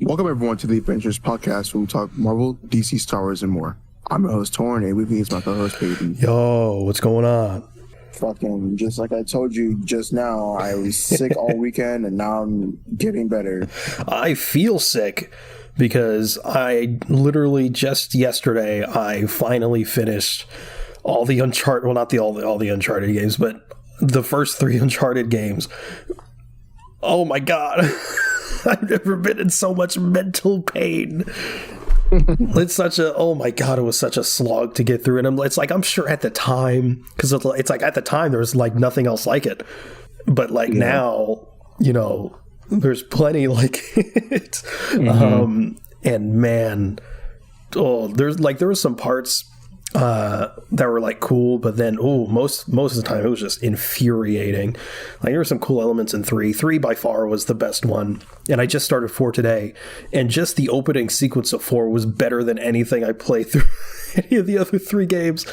Welcome everyone to the Avengers podcast where we talk Marvel, DC, Star Wars, and more. I'm your host, Torrin, and with me is my co-host, Peyton. Yo, what's going on? Fucking, just like I told you just now, I was sick all weekend, and now I'm getting better. I feel sick because I literally just yesterday, I finally finished all the Uncharted, well, not all the Uncharted games, but the first 3 Uncharted games. Oh my God. I've never been in so much mental pain. It's such a, oh my God, it was such a slog to get through. And it's like, I'm sure at the time, because it's like at the time, there was like nothing else like it. But like now, you know, there's plenty like it. Mm-hmm. And man, there were some parts that were like cool, but then most of the time it was just infuriating. Like there were some cool elements in 3 by far was the best one, and I just started 4 today, and just the opening sequence of 4 was better than anything I played through any of the other 3 games.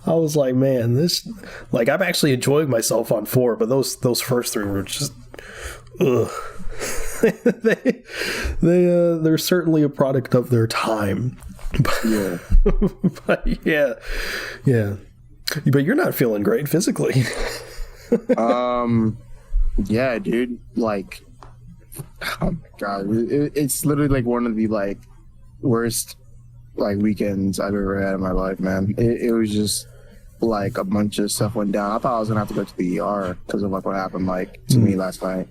I was like, man, this, like, I'm actually enjoying myself on 4, but those first 3 were just ugh. They're certainly a product of their time. Yeah. But yeah. But you're not feeling great physically. Yeah, dude. Like, oh my God, it's literally like one of the like worst like weekends I've ever had in my life, man. It was just like a bunch of stuff went down. I thought I was gonna have to go to the ER because of like what happened like to me last night.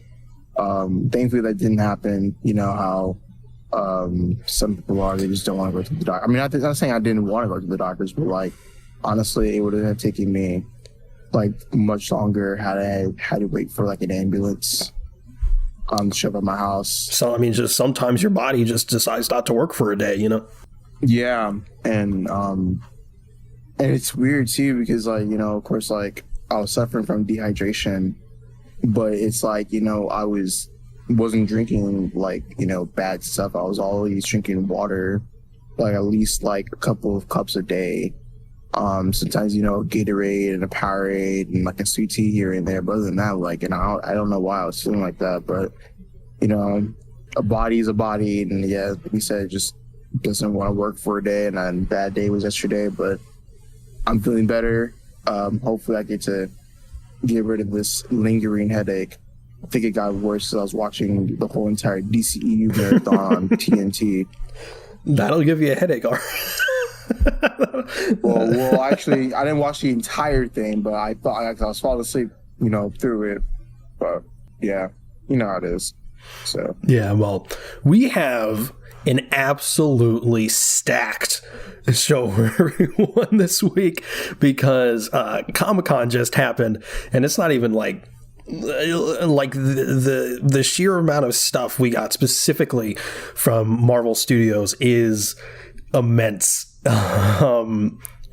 Thankfully that didn't happen. You know how some people are, they just don't want to go to the doctor. I mean, I'm not saying I didn't want to go to the doctors, but like honestly, it would have taken me like much longer had I had to wait for like an ambulance to show up at my house. So I mean, just sometimes your body just decides not to work for a day, you know? Yeah, and it's weird too because like, you know, of course, like I was suffering from dehydration, but it's like, you know, I wasn't drinking like, you know, bad stuff. I was always drinking water, like at least like a couple of cups a day. Sometimes, you know, Gatorade and a Powerade and like a sweet tea here and there. But other than that, like, and I don't know why I was feeling like that, but you know, a body is a body, and yeah, like we said, it just doesn't want to work for a day. And a bad day was yesterday, but I'm feeling better. Hopefully, I get to get rid of this lingering headache. I think it got worse as I was watching the whole entire DCEU marathon on TNT. That'll give you a headache. well, actually, I didn't watch the entire thing, but I thought I was falling asleep, you know, through it. But yeah, you know how it is. So yeah, well, we have an absolutely stacked show for everyone this week because Comic-Con just happened, and it's not even like the sheer amount of stuff we got specifically from Marvel Studios is immense.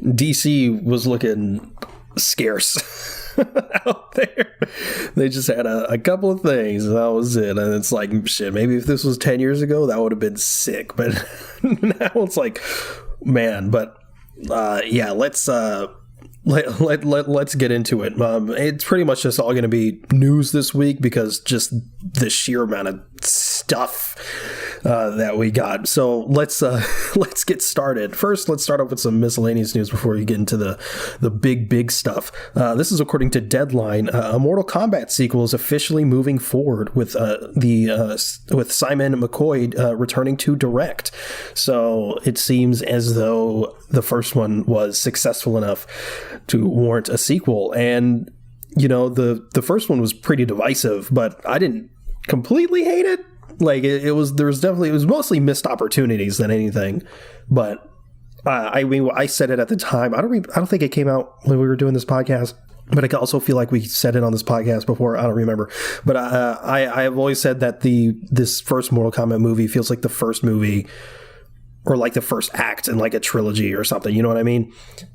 DC was looking scarce out there. They just had a couple of things, and that was it. And it's like, shit, maybe if this was 10 years ago, that would have been sick. But now it's like, man. But yeah, let's get into it. It's pretty much just all going to be news this week because just the sheer amount of stuff that we got. So let's get started. First, let's start off with some miscellaneous news before we get into the big stuff. This is according to Deadline. A Mortal Kombat sequel is officially moving forward with with Simon McCoy returning to direct. So it seems as though the first one was successful enough to warrant a sequel. And you know, the first one was pretty divisive, but I didn't completely hate it. Like it was mostly missed opportunities than anything. But I mean, I said it at the time. I don't think it came out when we were doing this podcast, but I also feel like we said it on this podcast before. I don't remember, but I have always said that this first Mortal Kombat movie feels like the first movie, or like the first act in like a trilogy or something. You know what I mean?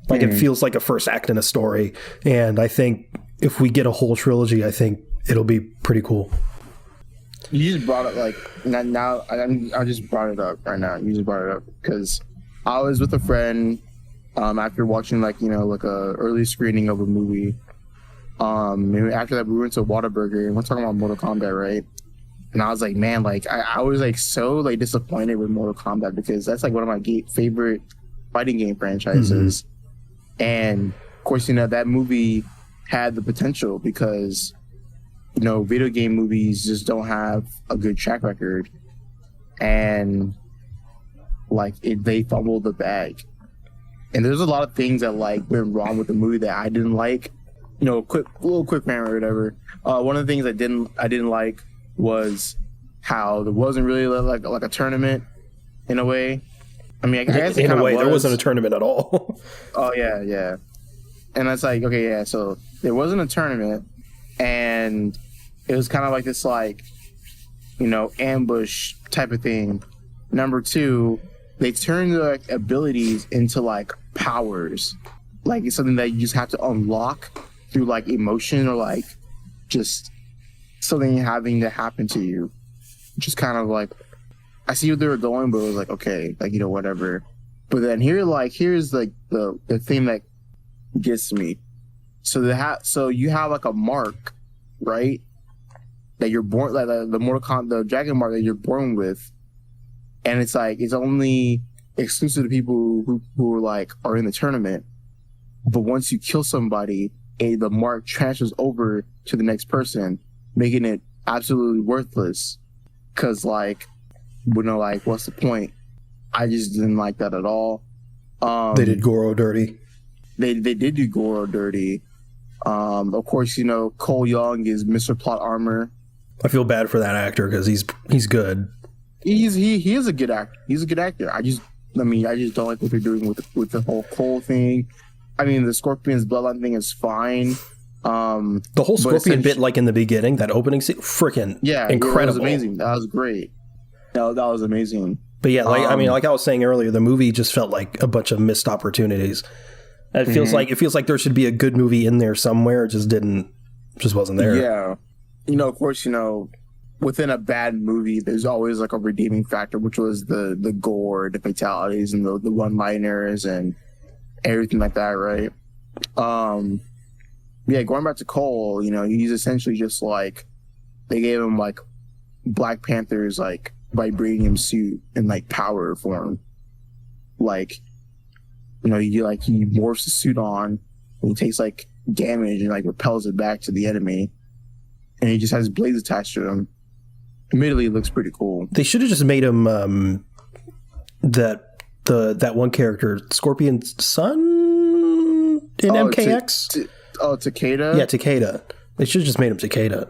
Like it feels like a first act in a story. And I think if we get a whole trilogy, I think it'll be pretty cool. You just brought it like now. I just brought it up right now. You just brought it up because I was with a friend after watching like, you know, like a early screening of a movie. And after that we went to Whataburger and we're talking about Mortal Kombat, right? And I was like, man, like I was like so like disappointed with Mortal Kombat because that's like one of my favorite fighting game franchises. And of course, that movie had the potential because, video game movies just don't have a good track record. And like they fumbled the bag. And there's a lot of things that like went wrong with the movie that I didn't like. Quick rant or whatever. One of the things I didn't like was how there wasn't really like a tournament in a way. I mean, I guess in a way, there wasn't a tournament at all. Oh yeah. And it's like, okay, yeah. So there wasn't a tournament, and it was kind of like this, like, ambush type of thing. Number two, they turned their like abilities into like powers, like it's something that you just have to unlock through like emotion or like just something having to happen to you. Just kind of like, I see what they were going, but it was like, okay, like, whatever. But then here's like the thing that gets me. So you have like a mark, right? That you're born, like the dragon mark that you're born with, and it's like it's only exclusive to people who are in the tournament. But once you kill somebody, the mark transfers over to the next person, making it absolutely worthless. Cause like, what's the point? I just didn't like that at all. They did Goro dirty. They did do Goro dirty. Of course, Cole Young is Mr. Plot Armor. I feel bad for that actor because he's good. He is a good actor. He's a good actor. I just don't like what they're doing with the whole Cole thing. I mean, the Scorpion's bloodline thing is fine. The whole Scorpion bit, like in the beginning, that opening scene, freaking incredible. That was amazing. That was great. That was amazing. But yeah, like like I was saying earlier, the movie just felt like a bunch of missed opportunities. And it feels like there should be a good movie in there somewhere. It just wasn't there. Yeah. Of course, within a bad movie, there's always like a redeeming factor, which was the gore, the fatalities, and the one-liners and everything like that, right? Yeah, going back to Cole, he's essentially just like, they gave him like Black Panther's like vibranium suit in like power form. Like, he morphs the suit on, and he takes like damage and like repels it back to the enemy, and he just has blades attached to him. Admittedly, it looks pretty cool. They should have just made him that one character, Scorpion's son in MKX. Takeda. Yeah, Takeda. They should have just made him Takeda.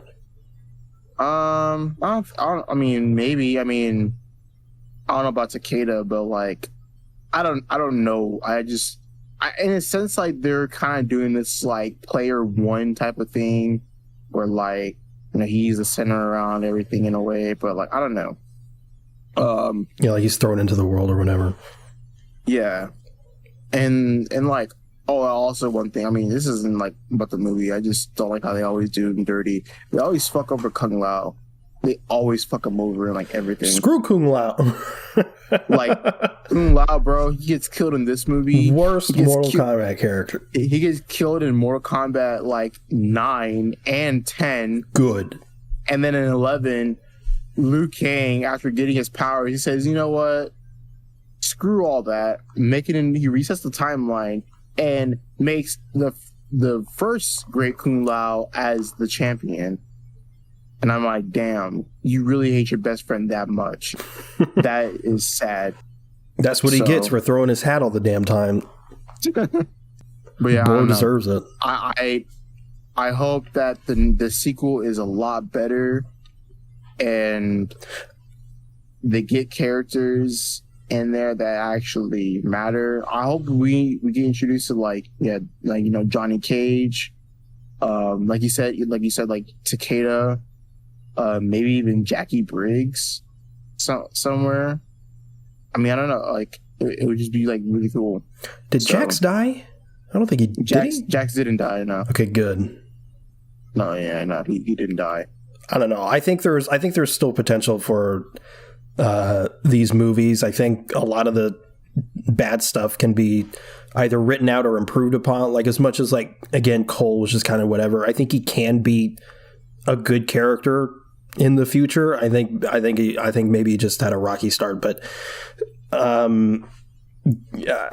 I mean, maybe. I mean, I don't know about Takeda, but like, I don't know. In a sense, like they're kind of doing this like player one type of thing, where like, he's the center around everything in a way, but like, I don't know. Yeah, like he's thrown into the world or whatever. Yeah, and like, also one thing. I mean, this isn't like about the movie. I just don't like how they always do him dirty. They always fuck over Kung Lao. They always fuck him over in like everything. Screw Kung Lao. Like Kung Lao, bro, he gets killed in this movie. Worst Mortal Kombat character. He gets killed in Mortal Kombat like 9 and 10. Good. And then in 11, Liu Kang, after getting his power, he says, "You know what? Screw all that." He resets the timeline and makes the first great Kung Lao as the champion. And I'm like, damn, you really hate your best friend that much. That is sad. That's what he gets for throwing his hat all the damn time. But yeah, Bro deserves it. I hope that the sequel is a lot better, and they get characters in there that actually matter. I hope we get introduced to Johnny Cage, like you said, like Takeda. Maybe even Jackie Briggs somewhere. I mean, I don't know. Like, it would just be like really cool. Did Jax die? I don't think he did. Jax didn't die. No. Okay, good. No, yeah, no, he didn't die. I don't know. I think there's still potential for these movies. I think a lot of the bad stuff can be either written out or improved upon. Like, as much as like, again, Cole was just kind of whatever. I think he can be a good character in the future. I think maybe he just had a rocky start, but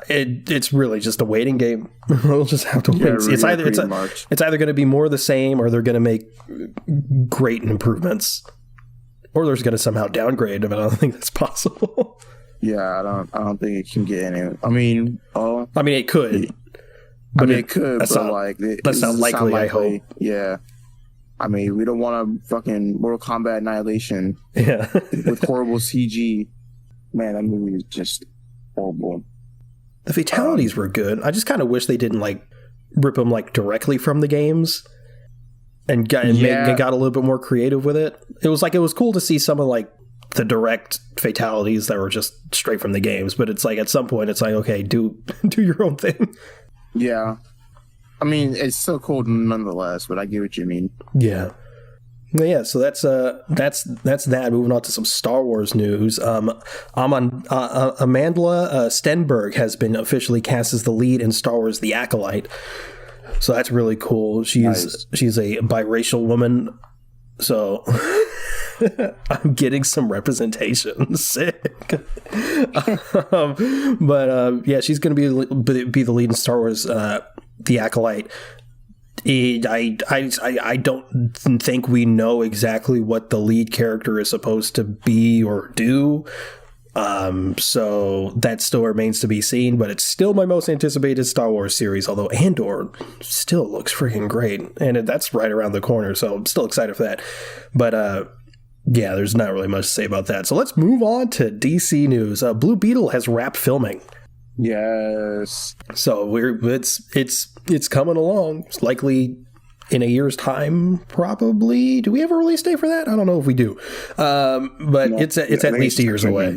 it's really just a waiting game. We'll just have to wait. It's either going to be more of the same, or they're going to make great improvements, or they're going to somehow downgrade. But I don't think that's possible. Yeah, I don't think it can get any. I mean, it could. It could, that's but not, that's not likely, I hope. Yeah. I mean, we don't want a fucking Mortal Kombat Annihilation with horrible CG. Man, that movie is just horrible. The fatalities were good. I just kind of wish they didn't rip them directly from the games and got a little bit more creative with it. It was cool to see some of the direct fatalities that were just straight from the games, but it's at some point it's okay, do your own thing. Yeah. I mean, it's still cool nonetheless, but I get what you mean. Yeah. Yeah, so that's that. Moving on to some Star Wars news. Amandla Stenberg has been officially cast as the lead in Star Wars: The Acolyte. So that's really cool. She's a biracial woman. So I'm getting some representation. Sick. But she's going to be the lead in Star Wars: The Acolyte. I don't think we know exactly what the lead character is supposed to be or do. So that still remains to be seen, but it's still my most anticipated Star Wars series, although Andor still looks freaking great, and that's right around the corner, so I'm still excited for that. But there's not really much to say about that. So let's move on to DC news. Blue Beetle has wrapped filming. Yes. So it's coming along. It's likely in a year's time, probably. Do we have a release date for that? I don't know if we do. But it's at least a year's away.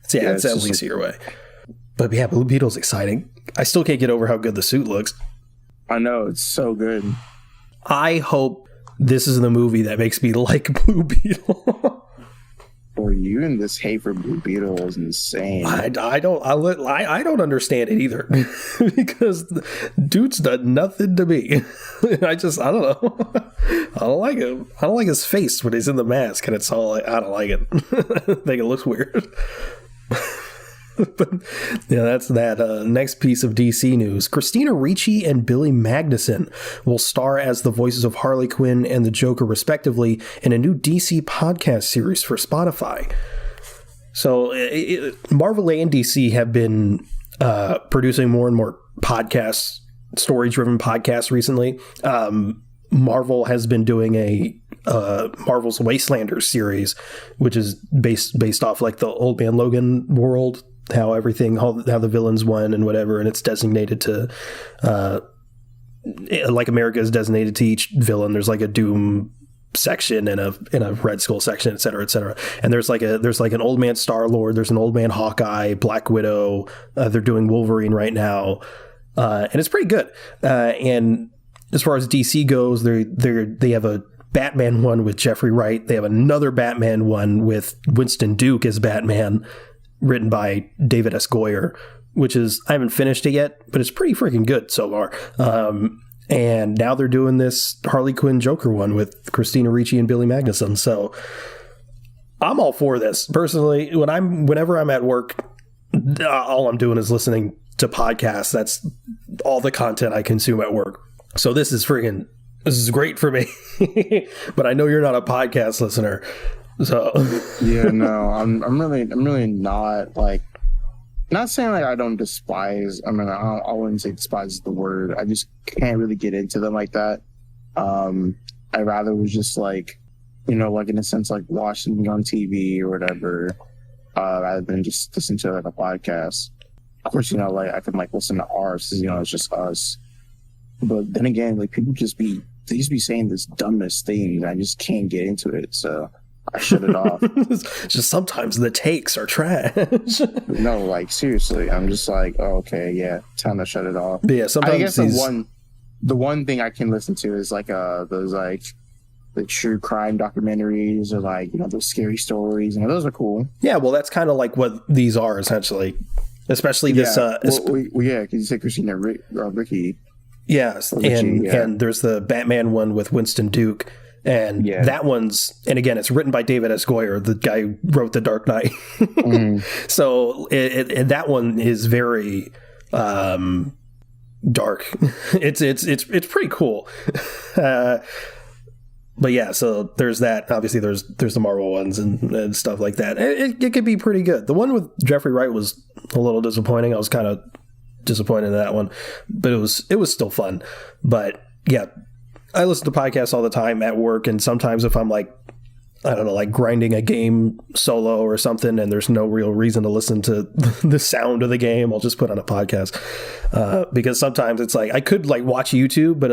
It's at least a year away. But yeah, Blue Beetle's exciting. I still can't get over how good the suit looks. I know, it's so good. I hope this is the movie that makes me like Blue Beetle. Or you and this hate for Blue Beetle is insane. I don't understand it either because dude's done nothing to me. I don't know. I don't like him. I don't like his face when he's in the mask, and it's all I don't like it. I think it looks weird. But yeah, that's that. Next piece of DC news. Christina Ricci and Billy Magnuson will star as the voices of Harley Quinn and the Joker, respectively, in a new DC podcast series for Spotify. So Marvel and DC have been producing more and more podcasts, story-driven podcasts recently. Marvel has been doing a Marvel's Wastelanders series, which is based off the Old Man Logan world. How the villains won and whatever, and it's designated to America is designated to each villain. There's a Doom section and a Red Skull section, et cetera, et cetera. And there's an Old Man Star-Lord, there's an Old Man Hawkeye, Black Widow. They're doing Wolverine right now, and it's pretty good. And as far as DC goes, they have a Batman one with Jeffrey Wright. They have another Batman one with Winston Duke as Batman, written by David S. Goyer, which is, I haven't finished it yet, but it's pretty freaking good so far. And now they're doing this Harley Quinn Joker one with Christina Ricci and Billy Magnuson. So I'm all for this. Personally, whenever I'm at work, all I'm doing is listening to podcasts. That's all the content I consume at work. So this is great for me. But I know you're not a podcast listener. So yeah, no, I'm really not not saying I don't despise. I mean, I wouldn't say despise is the word. I just can't really get into them like that. I rather was just in a sense watch something on TV or whatever, rather than just listen to a podcast. Of course, I can listen to ours, it's just us. But then again, people they just be saying this dumbest thing, and I just can't get into it. So I shut it off. Just sometimes the takes are trash. No, seriously, I'm just oh, okay, yeah, time to shut it off. But yeah, sometimes I guess the one thing I can listen to is those the true crime documentaries or those scary stories, those are cool. Yeah, well, that's kind of what these are essentially, especially this. Yeah, because you said Christina Ricci. Yes, and there's the Batman one with Winston Duke. And that one's, and again, it's written by David S. Goyer, the guy who wrote The Dark Knight. So that one is very dark. It's pretty cool. But yeah, so there's that. Obviously, there's the Marvel ones and stuff like that. It could be pretty good. The one with Jeffrey Wright was a little disappointing. I was kind of disappointed in that one, but it was still fun. But yeah, I listen to podcasts all the time at work, and sometimes if I'm like, I don't know, like grinding a game solo or something, and there's no real reason to listen to the sound of the game, I'll just put on a podcast. Because sometimes it's like I could like watch YouTube, but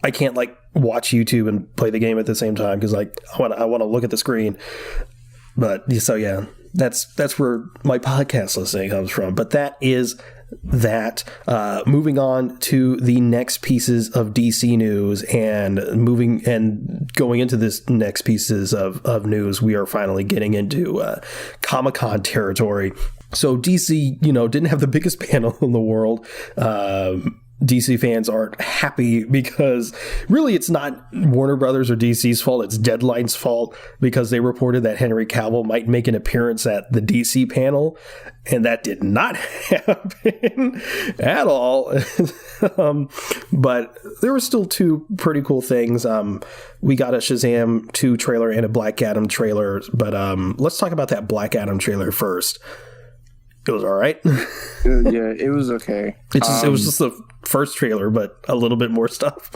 I can't like watch YouTube and play the game at the same time because like I want to look at the screen. But so yeah, that's where my podcast listening comes from. But that is that. Moving on to the next pieces of DC news and going into this next pieces of news, we are finally getting into Comic-Con territory. So DC, didn't have the biggest panel in the world. DC fans aren't happy because really it's not Warner Brothers or DC's fault. It's Deadline's fault because they reported that Henry Cavill might make an appearance at the DC panel, and that did not happen at all. But there were still two pretty cool things. We got a Shazam 2 trailer and a Black Adam trailer, but let's talk about that Black Adam trailer first. It was all right. Yeah, it was okay. It was just the first trailer, but a little bit more stuff.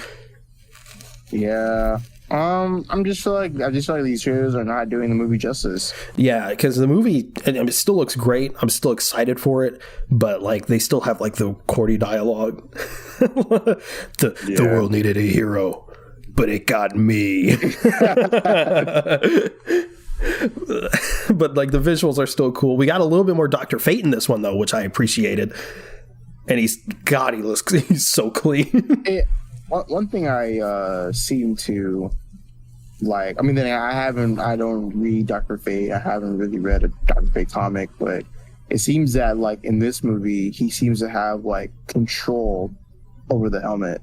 Yeah. I just feel like these trailers are not doing the movie justice. Yeah, because the movie, it still looks great. I'm still excited for it, but like they still have like the corny dialogue. The world needed a hero, but it got me. But like the visuals are still cool. We got a little bit more Dr. Fate in this one though, which I appreciated. And he's so clean. One thing I seem to like, I mean, I don't read Dr. Fate. I haven't really read a Dr. Fate comic, but it seems that like in this movie, he seems to have like control over the helmet.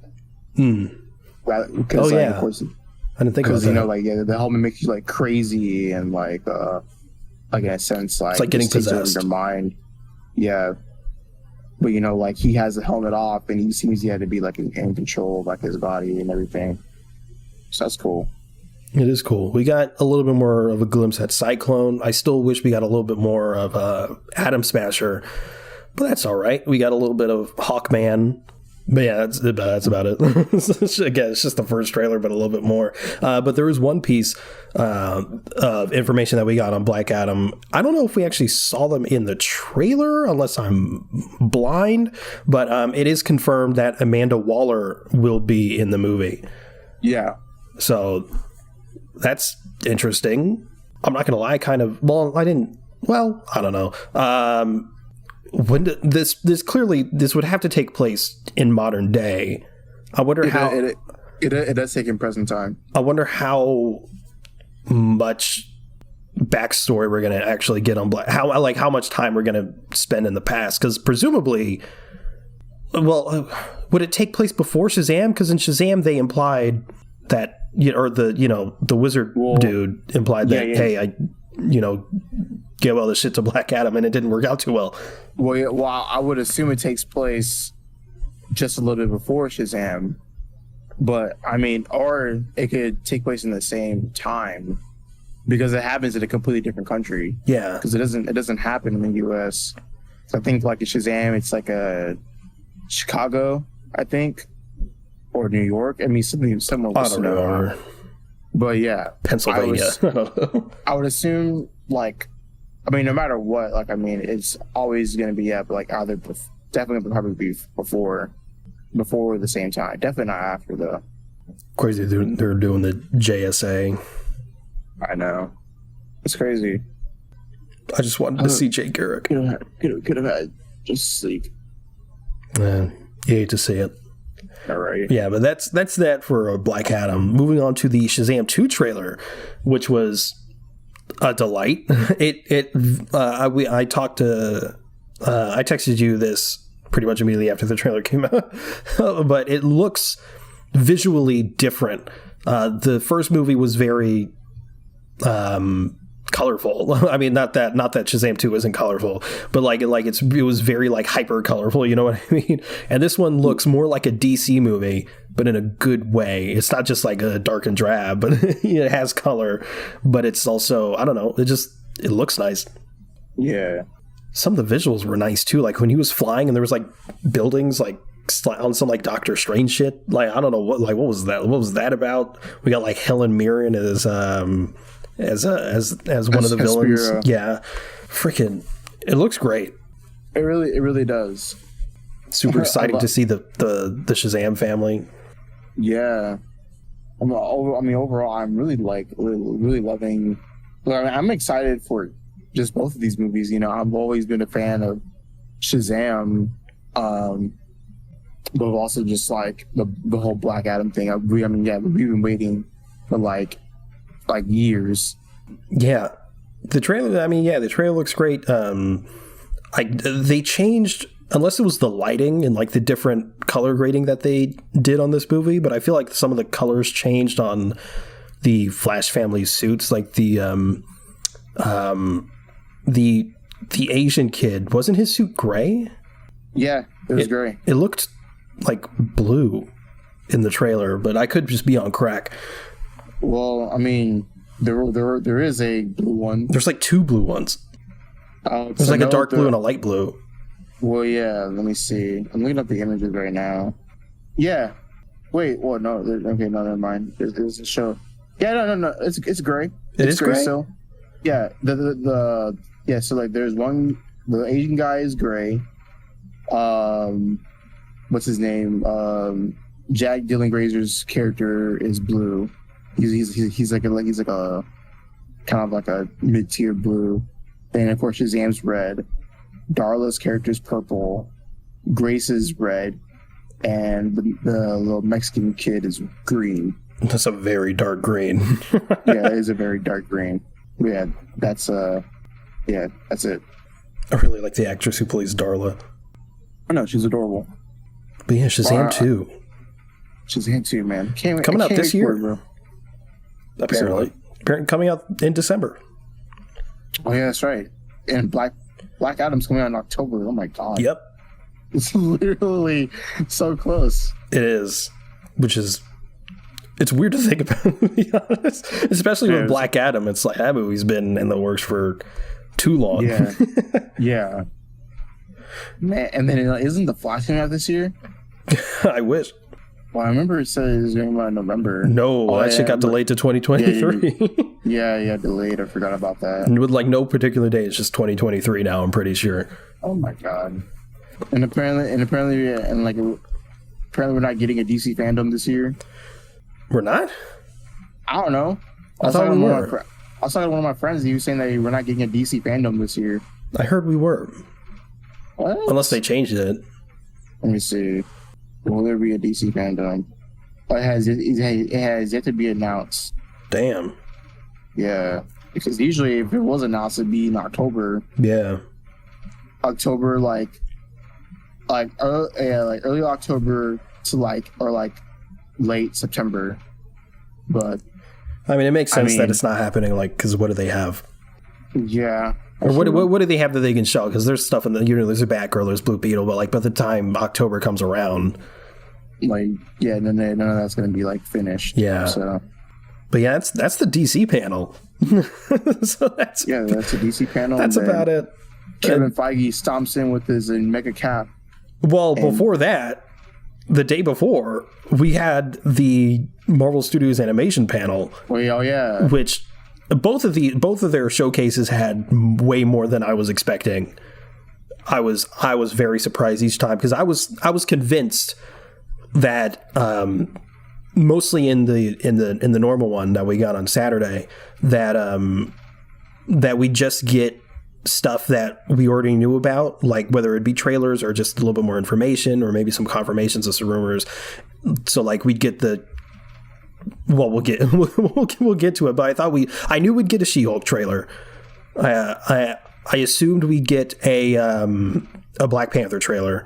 Because of course, I didn't think about that. Like the helmet makes you like crazy and like in a sense like it's like getting possessed. Your mind. Yeah. But like he has the helmet off and he seems he had to be like in control of like his body and everything. So that's cool. It is cool. We got a little bit more of a glimpse at Cyclone. I still wish we got a little bit more of Atom Smasher, but that's all right. We got a little bit of Hawkman. But yeah, that's about it. Again, it's just the first trailer, but a little bit more. But there was one piece of information that we got on Black Adam. I don't know if we actually saw them in the trailer, unless I'm blind. But it is confirmed that Amanda Waller will be in the movie. Yeah. So that's interesting. I'm not going to lie, I don't know. When this clearly would have to take place in modern day. I wonder how it does take in present time. I wonder how much backstory we're going to actually get on Black. How much time we're going to spend in the past? Because presumably, would it take place before Shazam? Because in Shazam they implied that the wizard dude implied that hey, I give all this shit to Black Adam, and it didn't work out too well. Well, I would assume it takes place just a little bit before Shazam, but I mean, or it could take place in the same time because it happens in a completely different country. Yeah, because it doesn't happen in the U.S. So I think like in Shazam, it's like a Chicago, I think, or New York. I mean, somewhere. I don't know. But yeah, Pennsylvania. I would assume like. I mean, no matter what, like, I mean, it's always going to be but like either definitely probably be before the same time. Definitely not after though. Crazy, they're doing the JSA. I know, it's crazy. I just wanted to see Jay Garrick. Could have had just sleep. You hate to see it. All right. Yeah, but that's that for Black Adam. Moving on to the Shazam 2 trailer, which was a delight. I texted you this pretty much immediately after the trailer came out, but it looks visually different The first movie was very colorful. I mean, not that Shazam 2 isn't colorful, but it was very like hyper colorful, you know what I mean? And this one looks more like a DC movie, but in a good way. It's not just like a dark and drab, but it has color, but it's also, I don't know, it looks nice. Yeah. Some of the visuals were nice too, like when he was flying and there was like buildings like on some like Doctor Strange shit. Like, I don't know what was that about? We got like Helen Mirren as one of the villains. Hespera. Yeah, freaking, it looks great. It really does. Super exciting to see the Shazam family. Yeah, I mean, overall, I'm really loving. I'm excited for just both of these movies. You know, I've always been a fan of Shazam, but also just like the whole Black Adam thing. We've been waiting for like years. Yeah, the trailer. I mean, yeah, the trailer looks great. They changed, unless it was the lighting and like the different color grading that they did on this movie, but I feel like some of the colors changed on the Flash family suits. Like the Asian kid, wasn't his suit gray? Yeah, it was gray. It looked like blue in the trailer, but I could just be on crack. Well, I mean, there is a blue one. There's like two blue ones. There's like a dark blue and a light blue. Well, yeah. Let me see. I'm looking up the images right now. Yeah. Wait. Well, no. Okay. No. Never mind. There's a show. Yeah. No. It's gray. It's gray. So, yeah. Yeah. So like, there's one. The Asian guy is gray. What's his name? Jack Dylan Grazer's character is blue. He's like a kind of like a mid-tier blue. And of course Shazam's red. Darla's character's purple. Grace is red, and the little Mexican kid is green. That's a very dark green. Yeah, it is a very dark green. Yeah, that's it. I really like the actress who plays Darla. I know, she's adorable. But yeah, Shazam 2. Shazam 2, man. Coming out this year? Bro. Apparently. Coming out in December. Oh, yeah, that's right. And Black Adam's coming out in October. Oh, my God. Yep. It's literally so close. It is. It's weird to think about, to be honest. Especially with Black Adam. It's like, that movie's been in the works for too long. Yeah. Yeah. Man, and then isn't The Flash coming out this year? I wish. Well, I remember it said it was going to come out in November. No, that shit got delayed to 2023. Yeah, delayed. I forgot about that. And with like no particular date, it's just 2023 now, I'm pretty sure. Oh my God. And apparently we're not getting a DC fandom this year. We're not? I don't know. I thought we were. I was talking to one of my friends, he was saying that we're not getting a DC fandom this year. I heard we were. What? Unless they changed it. Let me see. Will there be a DC fandom? It has yet to be announced. Damn. Yeah. Because usually if it was announced, it'd be in October. Yeah. October, early October to late September. But I mean, it makes sense that it's not happening, because what do they have? Yeah. Or what do they have that they can show? Because there's stuff in there's a Batgirl, there's Blue Beetle, but by the time October comes around, none of that's going to be finished. Yeah. So. But yeah, that's the DC panel. So that's a DC panel. That's about it. Kevin Feige stomps in with his mega cap. Well, before that, the day before, we had the Marvel Studios animation panel. Oh yeah. Which both of their showcases had way more than I was expecting. I was very surprised each time, because I was convinced that mostly in the normal one that we got on Saturday that we just get stuff that we already knew about, like whether it be trailers or just a little bit more information or maybe some confirmations of some rumors. So we'd get we'll get to it, but I knew we'd get a She-Hulk trailer. I assumed we'd get a Black Panther trailer,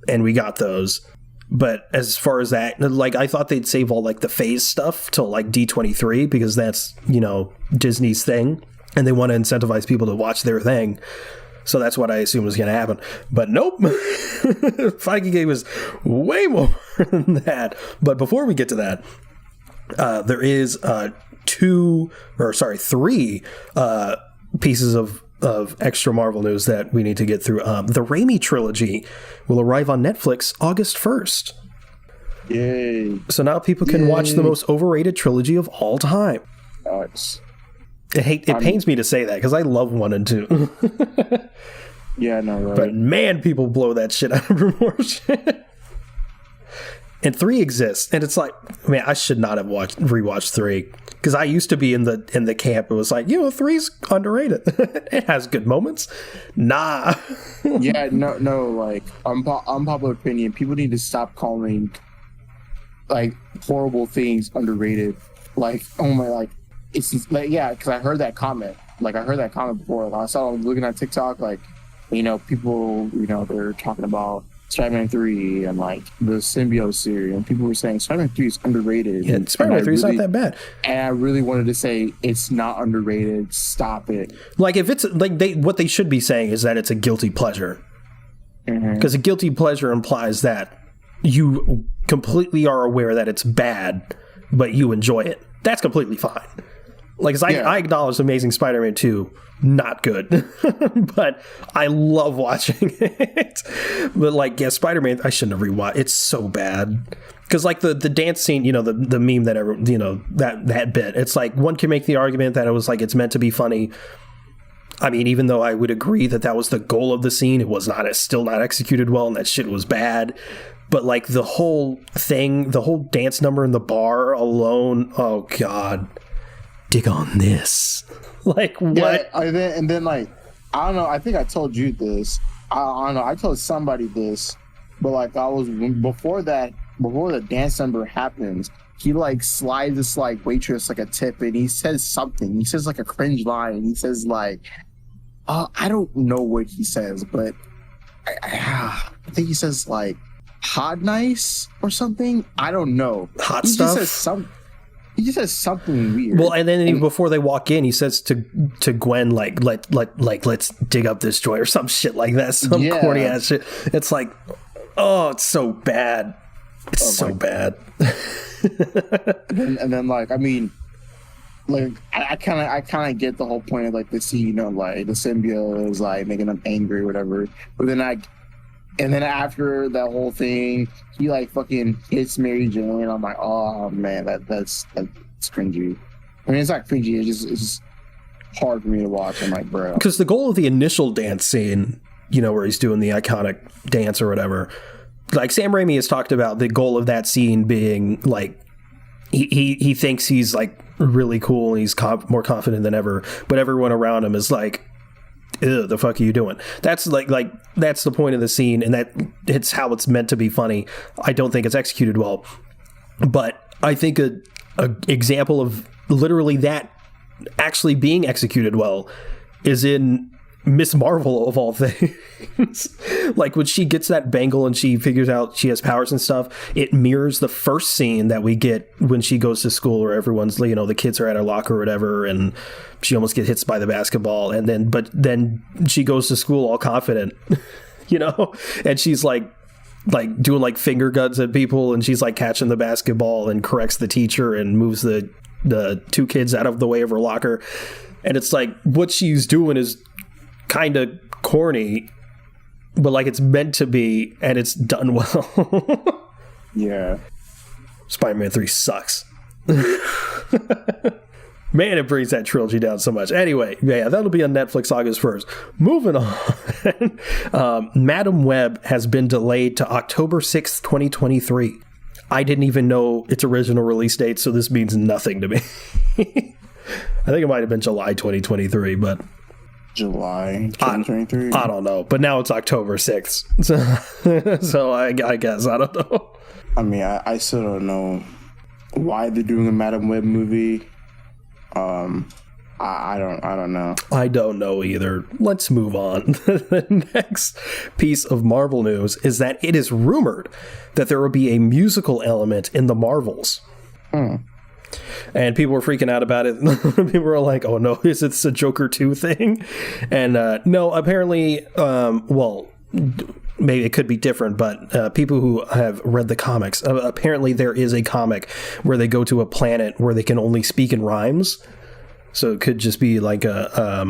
and we got those. But as far as that, like, I thought they'd save all like the phase stuff till like D23 because that's, you know, Disney's thing, and they want to incentivize people to watch their thing. So that's what I assumed was going to happen. But nope. Feige gave us way more than that. But before we get to that, there is three pieces of extra Marvel news that we need to get through. The Raimi trilogy will arrive on Netflix August 1st. Yay. So now people can watch the most overrated trilogy of all time. Nice. It pains me to say that because I love 1 and 2. Yeah, no, right. But man, people blow that shit out of proportion. And 3 exists, and it's like, man, I should not have rewatched 3 because I used to be in the camp. It was like, you know, 3's underrated. It has good moments. Nah. Yeah, no. Like, unpopular opinion. People need to stop calling like horrible things underrated. Like, oh my, like. It's like, yeah, because I heard that comment. Like, I heard that comment before. Like, I saw looking at TikTok, like, you know, people, you know, they're talking about Spider-Man 3 and, like, the Symbiote series. And people were saying Spider-Man 3 is underrated. Yeah, Spider-Man 3 is not that bad. And I really wanted to say, it's not underrated. Stop it. Like, if it's, like, what they should be saying is that it's a guilty pleasure. Because a guilty pleasure implies that you completely are aware that it's bad, but you enjoy it. That's completely fine. Like, I acknowledge Amazing Spider-Man 2, not good. But I love watching it. But, like, yeah, Spider-Man, I shouldn't have rewatched. It's so bad. Because, like, the dance scene, you know, the meme that, you know, that bit, it's like, one can make the argument that it was, like, it's meant to be funny. I mean, even though I would agree that was the goal of the scene, it was not, it's still not executed well, and that shit was bad. But, like, the whole thing, the whole dance number in the bar alone, oh, God. Dig on this. Like, what? Yeah, and then, like, I don't know, I think I told you this. I don't know, I told somebody this. But, like, before the dance number happens, he, like, slides this, like, waitress, like, a tip, and he says something. He says, like, a cringe line, and he says, like, I don't know what he says, but I think he says, like, hot nice or something. I don't know. Hot stuff. He just says something weird. Well, and then before they walk in, he says to Gwen, like let's dig up this joint or some shit like that. Some corny ass shit. It's like, oh, it's so bad. It's so bad. and then like, I mean, like I kind of get the whole point of like the scene, you know, like the symbiote is like making them angry or whatever. But then and then after that whole thing, he like fucking hits Mary Jane. I'm like, oh man, that's cringy. I mean, it's not cringy. It's just hard for me to watch. I'm like, bro. Because the goal of the initial dance scene, you know, where he's doing the iconic dance or whatever, like Sam Raimi has talked about the goal of that scene being like he thinks he's like really cool and he's more confident than ever, but everyone around him is like, ew, the fuck are you doing? That's like that's the point of the scene, and that it's how it's meant to be funny. I don't think it's executed well, but I think a example of literally that actually being executed well is in Miss Marvel of all things. Like when she gets that bangle and she figures out she has powers and stuff, it mirrors the first scene that we get when she goes to school, where everyone's, you know, the kids are at her locker or whatever, and she almost gets hit by the basketball, and then she goes to school all confident, you know, and she's like doing like finger guns at people, and she's like catching the basketball and corrects the teacher and moves the two kids out of the way of her locker. And it's like what she's doing is kind of corny, but like it's meant to be, and it's done well. Yeah. Spider-Man 3 sucks. Man, it brings that trilogy down so much. Anyway, yeah, that'll be on Netflix August 1st. Moving on. Madam Web has been delayed to October 6th, 2023. I didn't even know its original release date, so this means nothing to me. I think it might have been July 2023, but... July 2023? I don't know, but now it's October 6th. So I guess, I don't know. I mean, I still don't know why they're doing a Madam Web movie. I don't know. I don't know either. Let's move on. The next piece of Marvel news is that it is rumored that there will be a musical element in the Marvels. And people were freaking out about it. People were like, oh no, is it a Joker 2 thing? And no, apparently, well, maybe it could be different, but people who have read the comics, apparently there is a comic where they go to a planet where they can only speak in rhymes. So it could just be like a,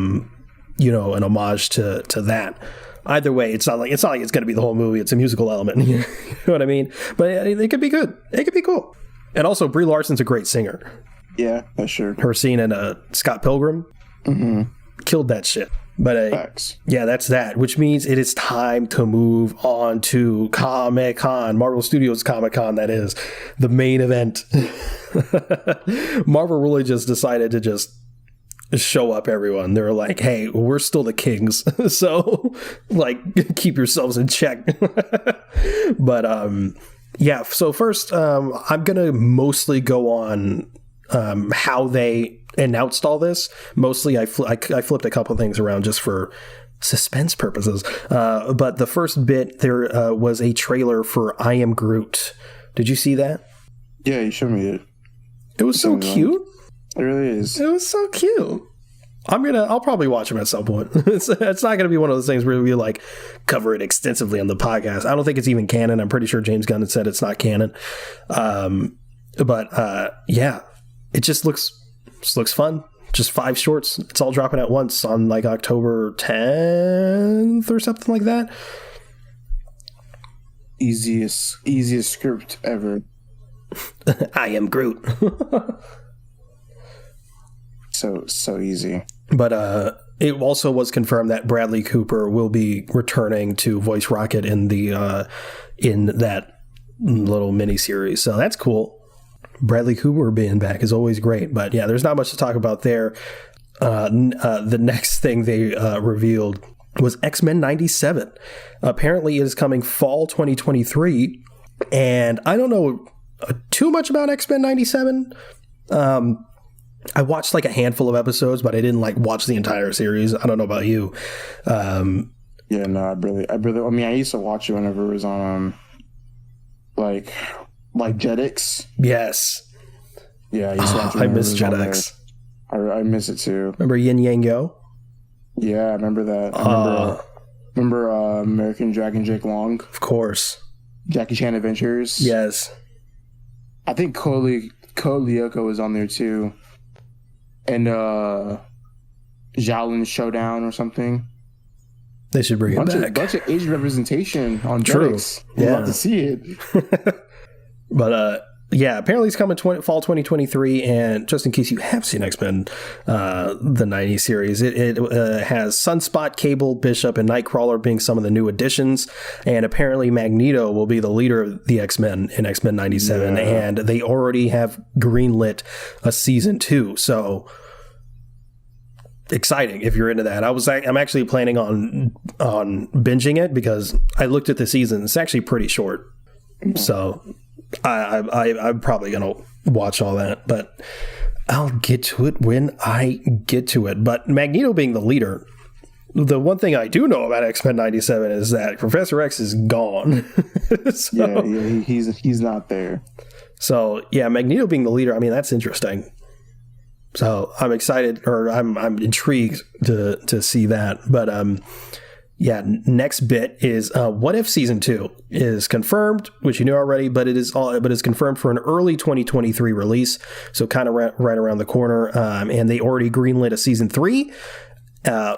you know, an homage to that. Either way, it's not like it's going to be the whole movie. It's a musical element. You know what I mean? But it could be good. It could be cool. And also, Brie Larson's a great singer. Yeah, that's sure. Her scene in Scott Pilgrim killed that shit. But yeah, that's that. Which means it is time to move on to Comic-Con, Marvel Studios Comic-Con. That is the main event. Marvel really just decided to just show up everyone. They're like, hey, we're still the kings, so like keep yourselves in check. But yeah, so first I'm gonna mostly go on how they announced all this. Mostly I flipped a couple things around just for suspense purposes, but the first bit there was a trailer for I Am Groot. Did you see that? Yeah, you showed me it. It was so cute. It really is. It was so cute. I'll probably watch them at some point. It's not going to be one of those things where we like cover it extensively on the podcast. I don't think it's even canon. I'm pretty sure James Gunn had said it's not canon. But yeah, it just looks fun. Just 5 shorts. It's all dropping at once on like October 10th or something like that. Easiest script ever. I am Groot. So easy. But it also was confirmed that Bradley Cooper will be returning to voice Rocket in the in that little miniseries. So that's cool. Bradley Cooper being back is always great. But yeah, there's not much to talk about there. The next thing they revealed was X-Men 97. Apparently it is coming fall 2023. And I don't know too much about X-Men 97. I watched like a handful of episodes, but I didn't like watch the entire series. I don't know about you. Yeah, no, I mean, I used to watch it whenever it was on, like Jetix. Yes. Yeah, I used to watch it. I miss Jetix. I miss it too. Remember Yin Yang Yo? Yeah, I remember that. Remember American Dragon Jake Long? Of course. Jackie Chan Adventures? Yes. I think Code Lyoko was on there too. And Xiaolin Showdown or something. They should bring it back. Bunch of Asian representation on True. Jetix. I'd love to see it. But yeah, apparently it's coming fall 2023. And just in case you have seen X-Men, the 90s series, it has Sunspot, Cable, Bishop, and Nightcrawler being some of the new additions. And apparently Magneto will be the leader of the X-Men in X-Men 97. Yeah. And they already have greenlit a season 2. So exciting if you're into that. I'm actually planning on binging it because I looked at the season. It's actually pretty short. So I'm probably going to watch all that, but I'll get to it when I get to it. But Magneto being the leader, the one thing I do know about X-Men 97 is that Professor X is gone. So, yeah, he's not there. So yeah, Magneto being the leader, I mean, that's interesting. So I'm excited, or I'm intrigued to see that. But yeah, next bit is What If Season 2 is confirmed, which you knew already, but it's confirmed for an early 2023 release, so kind of right around the corner. And they already greenlit a Season 3.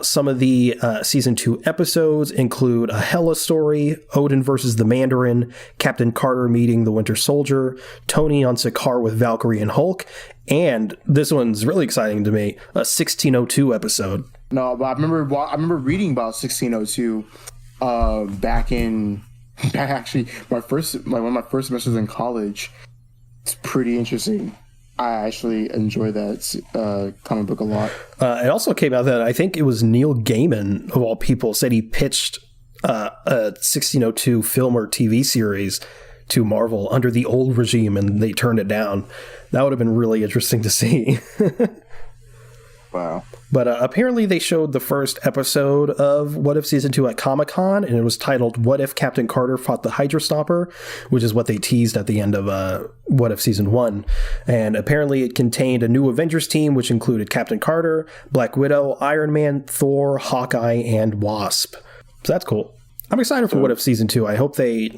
Some of the Season 2 episodes include a Hela story, Odin versus the Mandarin, Captain Carter meeting the Winter Soldier, Tony on Sakaar with Valkyrie and Hulk, and this one's really exciting to me, a 1602 episode. No, but I remember reading about 1602 back actually one of my first semesters in college. It's pretty interesting. I actually enjoy that comic book a lot. It also came out that I think it was Neil Gaiman, of all people, said he pitched a 1602 film or TV series to Marvel under the old regime, and they turned it down. That would have been really interesting to see. Wow. But apparently they showed the first episode of What If Season 2 at Comic-Con, and it was titled What If Captain Carter Fought the Hydra Stomper, which is what they teased at the end of What If Season 1. And apparently it contained a new Avengers team, which included Captain Carter, Black Widow, Iron Man, Thor, Hawkeye, and Wasp. So that's cool. I'm excited for What If Season 2. I hope they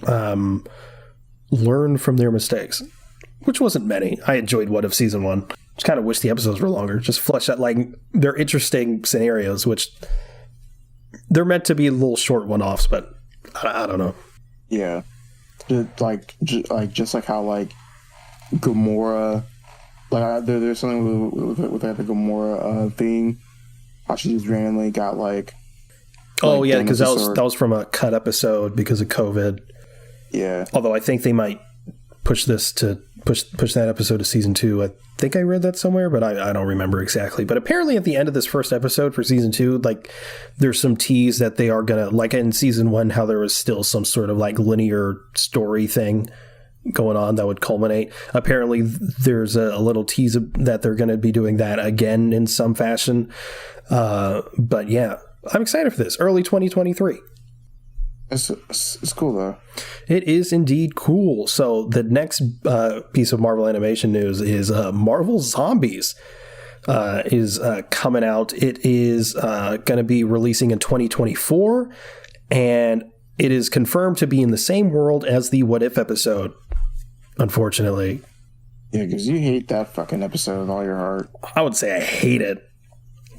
learn from their mistakes, which wasn't many. I enjoyed What If Season 1. Just kind of wish the episodes were longer. Just flesh out, like, they're interesting scenarios, which they're meant to be little short one-offs, but I don't know. Yeah. Just like how, like, Gamora, like, there's something with the Gamora thing. How she just randomly got, like... Oh, yeah, because that was from a cut episode because of COVID. Yeah. Although I think they might push that episode to season 2. I think I read that somewhere, but I don't remember exactly. But apparently at the end of this first episode for season 2, like, there's some tease that they are gonna, like in season 1, how there was still some sort of like linear story thing going on that would culminate. Apparently there's a little tease that they're going to be doing that again in some fashion. But yeah, I'm excited for this. Early 2023. It's cool, though. It is indeed cool. So the next piece of Marvel animation news is Marvel Zombies is coming out. It is going to be releasing in 2024, and it is confirmed to be in the same world as the What If episode, unfortunately. Yeah, because you hate that fucking episode with all your heart. I would say I hate it.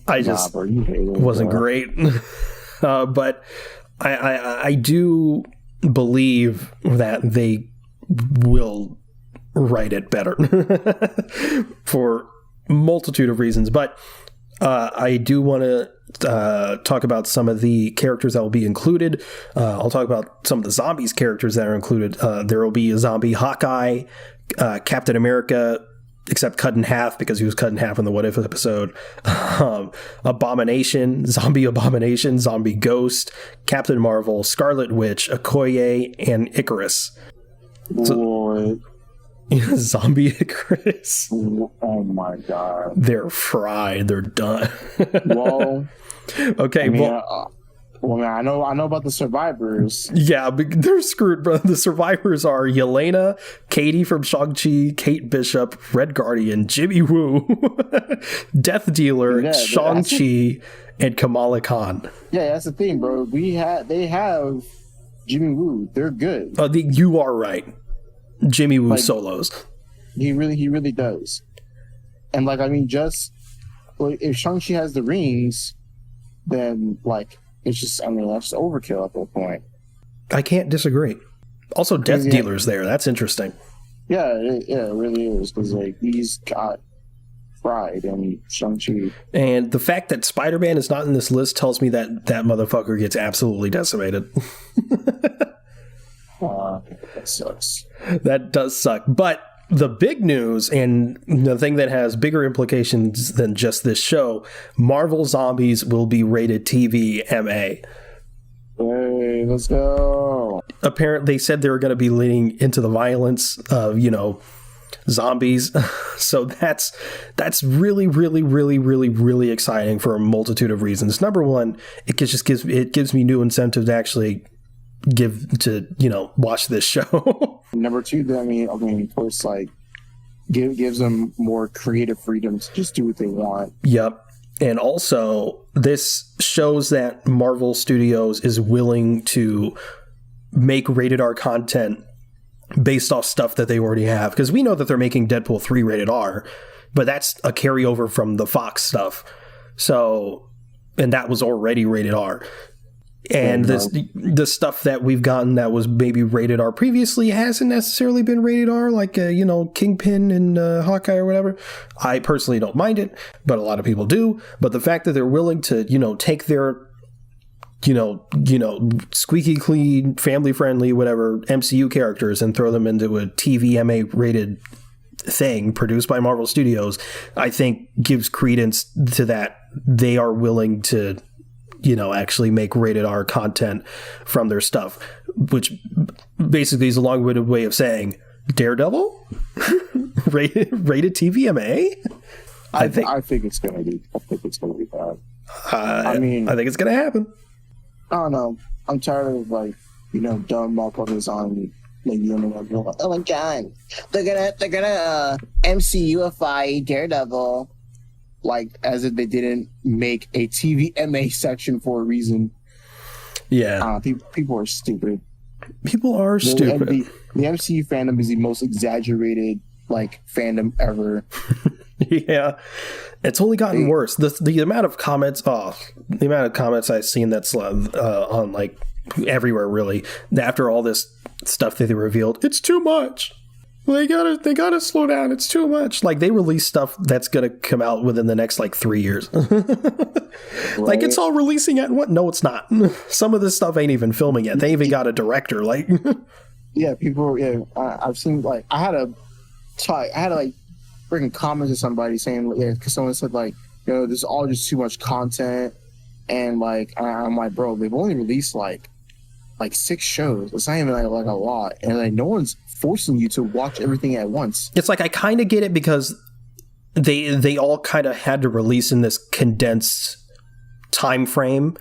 Bro, you hate it, wasn't great. But I do believe that they will write it better for a multitude of reasons. But I do want to talk about some of the characters that will be included. I'll talk about some of the Zombies characters that are included. There will be a zombie Hawkeye, Captain America, except cut in half because he was cut in half in the What If episode. Abomination, Zombie Ghost, Captain Marvel, Scarlet Witch, Okoye, and Icarus. So, Zombie Icarus. Oh my god. They're fried. They're done. Well, okay. I know about the survivors. Yeah, they're screwed, bro. The survivors are Yelena, Katie from Shang-Chi, Kate Bishop, Red Guardian, Jimmy Woo, Death Dealer, Shang-Chi, and Kamala Khan. Yeah, that's the thing, bro. They have Jimmy Woo. They're good. You are right. Jimmy Woo solos. He really does. And just if Shang-Chi has the rings, then it's just, that's just overkill at that point. I can't disagree. Also, Death Dealer's there. That's interesting. Yeah, it really is. Because, he's got fried in Shang-Chi. And the fact that Spider-Man is not in this list tells me that motherfucker gets absolutely decimated. That sucks. That does suck. But the big news, and the thing that has bigger implications than just this show, Marvel Zombies will be rated TV MA. Hey, let's go. Apparently, they said they were going to be leaning into the violence of, zombies. So that's really, really, really, really, really exciting for a multitude of reasons. Number one, it gives me new incentive to actually watch this show. Number two, of course, gives them more creative freedom to just do what they want. Yep. And also, this shows that Marvel Studios is willing to make rated R content based off stuff that they already have. Because we know that they're making Deadpool 3 rated R, but that's a carryover from the Fox stuff. So, and that was already rated R. And the stuff that we've gotten that was maybe rated R previously hasn't necessarily been rated R, like, Kingpin and Hawkeye or whatever. I personally don't mind it, but a lot of people do. But the fact that they're willing to, take their, squeaky clean, family friendly, whatever, MCU characters and throw them into a TV MA rated thing produced by Marvel Studios, I think gives credence to that they are willing to actually make rated R content from their stuff, which basically is a long-winded way of saying Daredevil rated TV MA. I think it's gonna be. I think it's gonna be bad. I think it's gonna happen. I don't know. I'm tired of dumb motherfuckers on the internet going, oh my god, they're gonna MCUify Daredevil, like as if they didn't make a TVMA section for a reason. Yeah, people are stupid. People are stupid. The MCU fandom is the most exaggerated fandom ever. Yeah, it's only gotten worse. The amount of comments, I've seen that's on everywhere really. After all this stuff that they revealed, it's too much. They gotta slow down. It's too much. They release stuff that's gonna come out within the next 3 years. Right. It's all releasing at what? No, it's not. Some of this stuff ain't even filming yet. They even got a director. Yeah, people. Yeah, I've seen I had to freaking comment to somebody saying because someone said this is all just too much content, and I'm like, bro, they've only released 6 shows. It's not even a lot, and no one's forcing you to watch everything at once. It's I kind of get it because they all kind of had to release in this condensed time frame,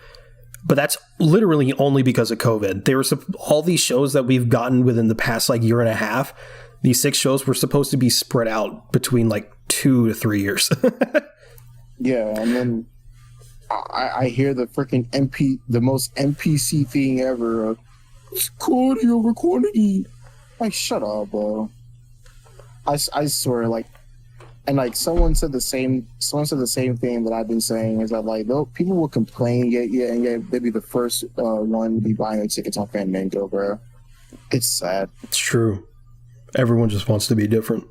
but that's literally only because of COVID. There were all these shows that we've gotten within the past year and a half. These 6 shows were supposed to be spread out between 2 to 3 years. Yeah, and then I hear the freaking the most NPC thing ever. It's quality over quantity. Shut up, bro. I swear, and someone said the same thing that I've been saying is that people will complain and they'll be the first one to be buying a ticket off Fandango, bro. It's sad. It's true. Everyone just wants to be different.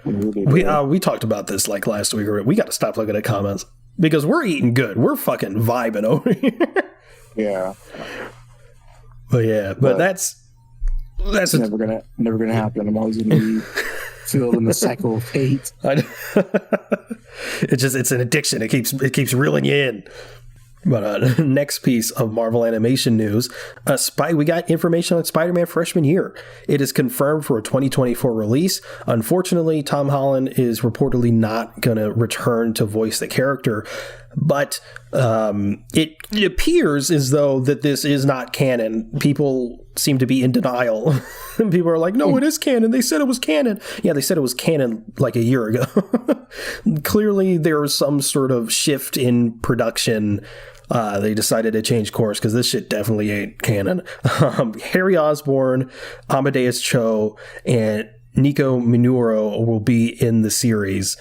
We talked about this last week. We got to stop looking at comments because we're eating good. We're fucking vibing over here. Yeah. But that's never gonna happen. I'm always gonna be filled in the cycle of hate. It's an addiction. It keeps reeling you in. But next piece of Marvel Animation news, we got information on Spider-Man Freshman Year. It is confirmed for a 2024 release. Unfortunately, Tom Holland is reportedly not going to return to voice the character, but it appears as though that this is not canon. People seem to be in denial. People are like, no, it is canon. They said it was canon. Yeah, they said it was canon a year ago. Clearly, there was some sort of shift in production. They decided to change course because this shit definitely ain't canon. Harry Osborn, Amadeus Cho, and Nico Minoru will be in the series.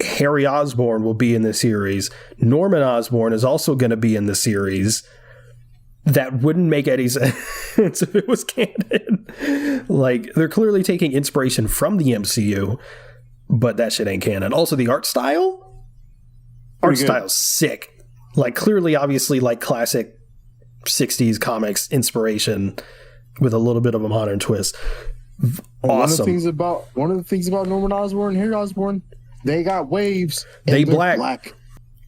Harry Osborn will be in the series. Norman Osborn is also going to be in the series. That wouldn't make any sense if it was canon. They're clearly taking inspiration from the MCU, but that shit ain't canon. Also, the art style's sick. Clearly, obviously, classic 60s comics inspiration with a little bit of a modern twist. Awesome. One of the things about Norman Osborn and Harry Osborn, they got waves. They black.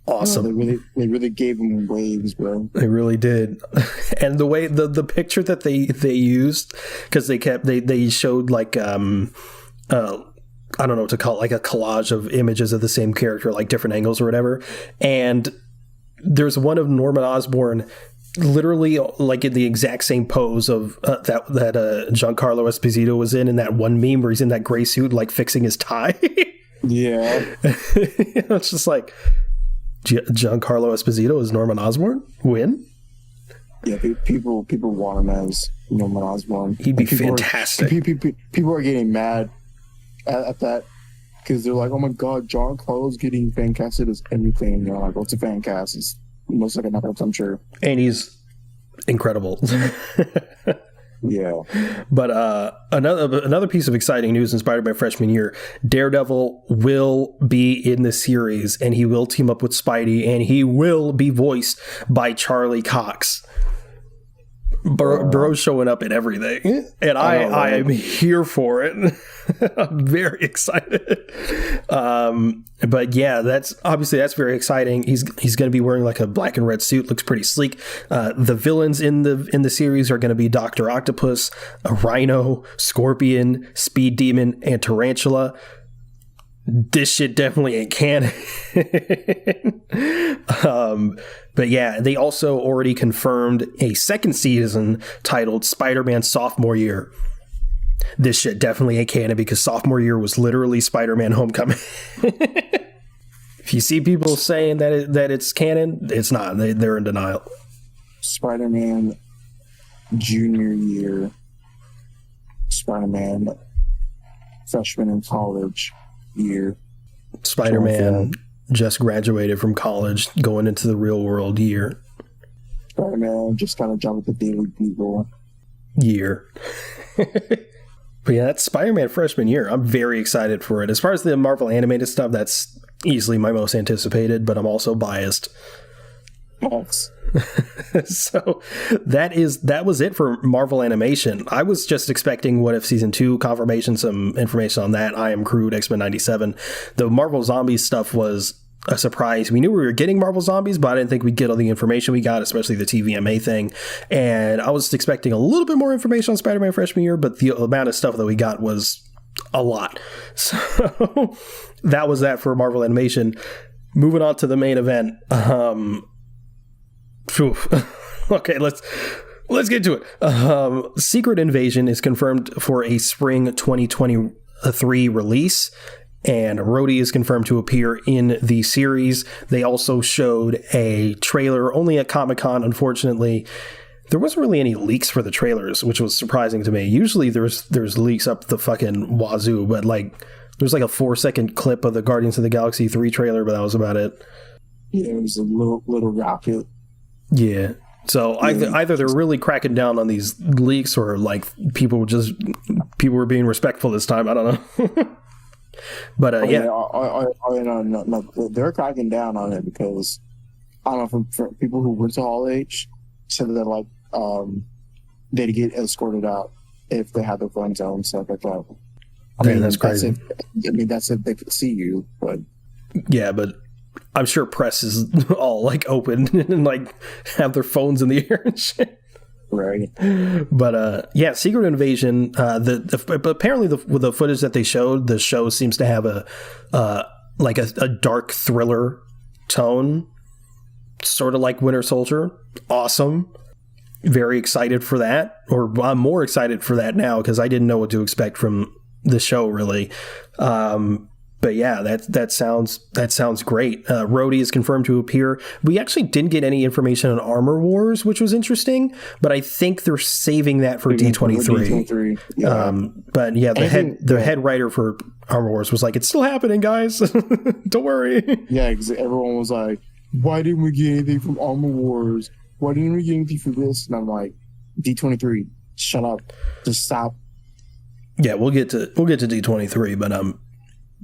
Awesome. Yeah, they really gave them waves, bro. They really did. And the way the picture that they used, because they showed I don't know what to call it, a collage of images of the same character, different angles or whatever. And there's one of Norman Osborn literally in the exact same pose of that Giancarlo Esposito was in that one meme where he's in that gray suit fixing his tie. Yeah. It's just Giancarlo Esposito is Norman Osborn? Win? Yeah, people want him as Norman Osborn. He'd be fantastic. People are getting mad at that because they're like, oh my god, Giancarlo's getting fan casted as everything. And they're like, what's a fan cast? It's most like a knockout, I'm sure. And he's incredible. Yeah. But another piece of exciting news in Spider-Man Freshman Year, Daredevil will be in the series, and he will team up with Spidey, and he will be voiced by Charlie Cox. Bro's showing up in everything, and I am here for it. I'm very excited. But yeah, that's very exciting. He's going to be wearing a black and red suit. Looks pretty sleek. The villains in the series are going to be Dr. Octopus, a Rhino, Scorpion, Speed Demon, and Tarantula. this shit definitely ain't canon. But yeah, they also already confirmed a second season titled Spider-Man Sophomore Year. This shit definitely ain't canon because sophomore year was literally Spider-Man Homecoming. If you see people saying that it's canon, it's not. They're in denial. Spider-Man junior year. Spider-Man freshman in college year. Spider-Man just graduated from college, going into the real world year. Spider-Man just got a job with the Daily Beetle year. But yeah, that's Spider-Man freshman year. I'm very excited for it. As far as the Marvel animated stuff, that's easily my most anticipated, but I'm also biased. Yes. So that was it for Marvel animation. I was just expecting What If Season 2 confirmation, some information on that. I Am Groot, X-Men 97. The Marvel Zombies stuff was a surprise. We knew we were getting Marvel Zombies, but I didn't think we'd get all the information we got, especially the TVMA thing. And I was expecting a little bit more information on Spider-Man freshman year, but the amount of stuff that we got was a lot. So that was that for Marvel animation. Moving on to the main event. Okay, let's get to it. Secret Invasion is confirmed for a spring 2023 release, and Rhodey is confirmed to appear in the series. They also showed a trailer, only at Comic-Con, unfortunately. There wasn't really any leaks for the trailers, which was surprising to me. Usually there's leaks up the fucking wazoo, but there's a 4-second clip of the Guardians of the Galaxy 3 trailer, but that was about it. Yeah, it was a little rocket. Yeah. So either they're really cracking down on these leaks, or people were being respectful this time. I don't know. But no, they're cracking down on it because I don't know, from people who went to Hall H said that they'd get escorted out if they had their phones out and stuff like that. I mean, that's crazy. That's if they could see you, but yeah, but I'm sure press is all open and have their phones in the air and shit. Right. But yeah, Secret Invasion. Apparently the footage that they showed, the show seems to have a dark thriller tone, sort of like Winter Soldier. Awesome. Very excited for that, or I'm more excited for that now because I didn't know what to expect from the show really. But yeah, that sounds great. Rhodey is confirmed to appear. We actually didn't get any information on Armor Wars, which was interesting, but I think they're saving that for D23. Yeah. But yeah, the head writer for Armor Wars was like, "It's still happening, guys. Don't worry." Yeah, everyone was like, "Why didn't we get anything from Armor Wars? Why didn't we get anything from this?" And I'm like, "D23, shut up, just stop." Yeah, we'll get to D23, but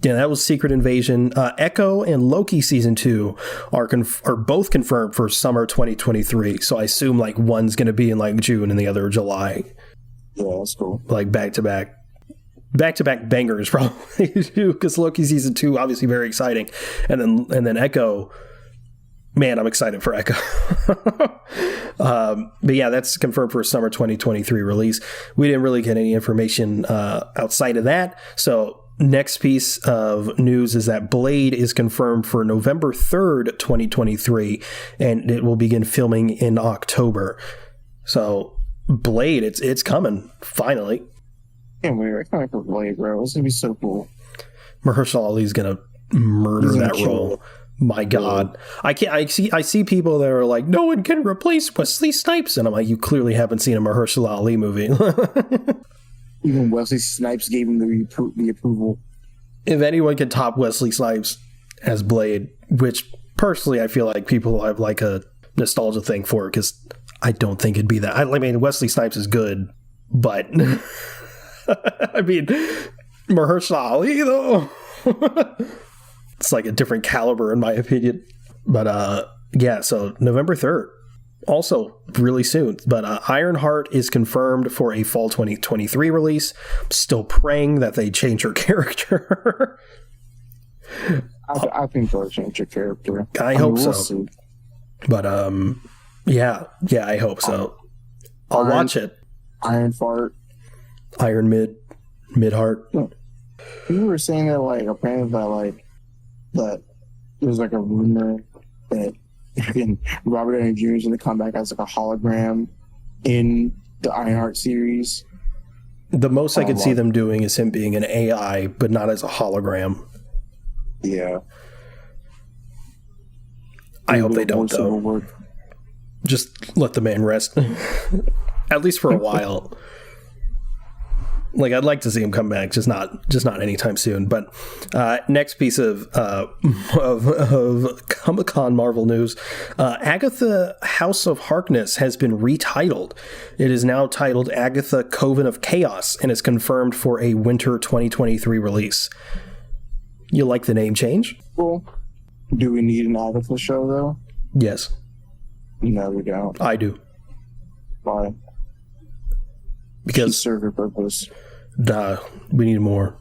yeah, that was Secret Invasion. Echo and Loki Season 2 are both confirmed for summer 2023. So I assume one's going to be in June and the other July. Yeah, that's cool. Back-to-back bangers probably too, because Loki Season 2 obviously very exciting. And then Echo, man, I'm excited for Echo. But yeah, that's confirmed for a summer 2023 release. We didn't really get any information outside of that. So next piece of news is that Blade is confirmed for November 3rd, 2023, and it will begin filming in October. So Blade, it's coming, finally. Can't wait. I can't wait for Blade, bro. It's going to be so cool. Mahershala Ali's going to murder that role. My God. I see people that are like, no one can replace Wesley Snipes. And I'm like, you clearly haven't seen a Mahershala Ali movie. Even Wesley Snipes gave him the approval. If anyone can top Wesley Snipes as Blade, which personally I feel like people have a nostalgia thing for, because I don't think it'd be that. I mean, Wesley Snipes is good, but I mean, Mahershala Ali though, it's a different caliber in my opinion. But yeah, so November 3rd. Also really soon, but Ironheart is confirmed for a fall 2023 release. I'm still praying that they change her character. I think they'll change her character. I hope so. See. But yeah, I hope so. I'll watch it. Iron Fart. Iron Mid Heart. People were saying that, like, apparently that there's, like, a rumor that Robert Downey Jr. is going to come back as, like, a hologram in the Ironheart series. The most I could see them doing is him being an AI, but not as a hologram. Yeah. I hope they don't, though. Just let the man rest. At least for a while. Like, I'd like to see him come back, just not anytime soon. But next piece of Comic-Con Marvel news, Agatha House of Harkness has been retitled. It is now titled Agatha Coven of Chaos and is confirmed for a winter 2023 release. You like the name change? Cool. Do we need an Agatha show, though? Yes. No, we don't. I do. Why? Because serve your purpose. We need more.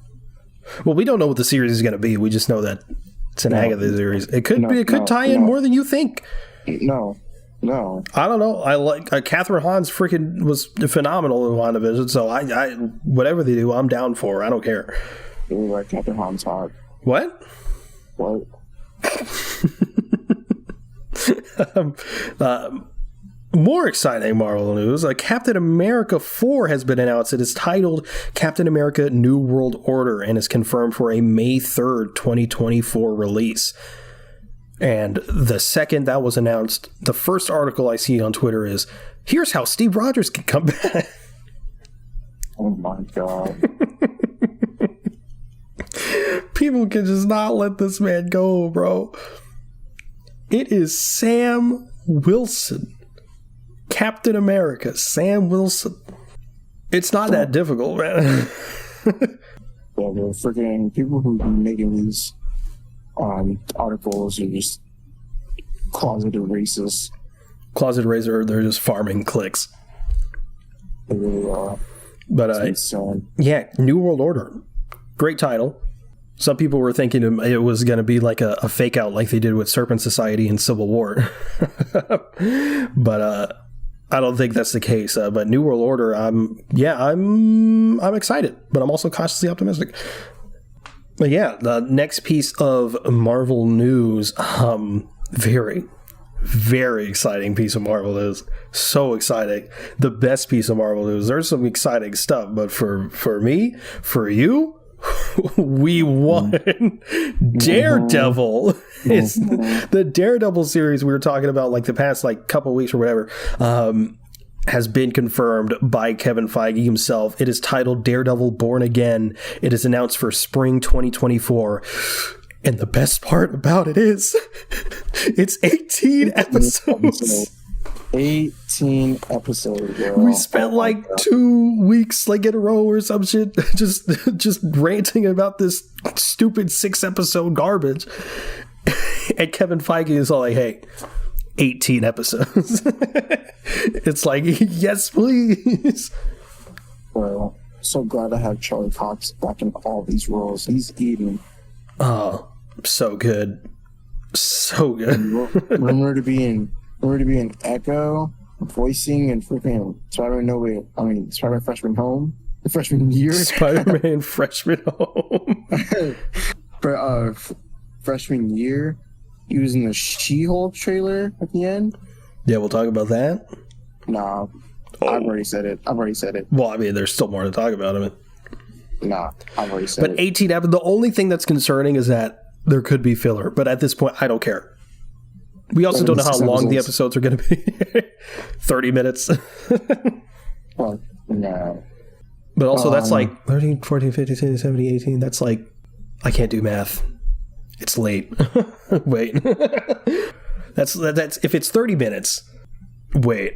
Well, we don't know what the series is going to be. We just know that it's an Agatha series. It could tie in more than you think. No. I don't know. I like Catherine Hahn's freaking was phenomenal in WandaVision. So I whatever they do, I'm down for. I don't care. You like Catherine Hahn's hot. What? More exciting Marvel news. Captain America 4 has been announced. It is titled Captain America New World Order and is confirmed for a May 3rd, 2024 release. And the second that was announced, the first article I see on Twitter is, here's how Steve Rogers can come back. Oh my God. People can just not let this man go, bro. It is Sam Wilson. Captain America, Sam Wilson. It's not that difficult, man. Yeah, the freaking people who are making these articles are just closeted racists. Closet Razor, they're just farming clicks. They really are. But yeah, New World Order. Great title. Some people were thinking it was going to be like a fake out like they did with Serpent Society in Civil War. But I don't think that's the case. But New World Order, I'm excited, but I'm also cautiously optimistic. But yeah, the next piece of Marvel news, very, very exciting piece of Marvel news. So exciting. The best piece of Marvel news. There's some exciting stuff, but for me, for you, we won. Daredevil. It's the Daredevil series we were talking about like the past like couple weeks or whatever, has been confirmed by Kevin Feige himself. It is titled Daredevil Born Again. It is announced for spring 2024. And the best part about it is it's 18 episodes. 18 episodes, bro. We spent like 2 weeks like in a row or some shit just ranting about this stupid 6-episode garbage. And Kevin Feige is all like, hey, 18 episodes. It's like, yes, please. Bro, so glad I have Charlie Cox back in all these roles. He's eating. Oh, so good. So good. Remember to be in Echo, voicing, and freaking Spider-Man Freshman Home, the freshman year. Spider-Man Freshman Home. Freshman year, he was in the She-Hulk trailer at the end. Yeah, we'll talk about that. Nah, I've already said it. Well, I mean, there's still more to talk about. I mean, nah, I've already said it. But 18 episodes. The only thing that's concerning is that there could be filler. But at this point, I don't care. We also don't know how long the episodes are going to be. 30 minutes. Well, no. But also, that's like 13, 14, 15, 16, 17, 18. That's like, I can't do math. It's late. Wait. That's if it's 30 minutes. Wait.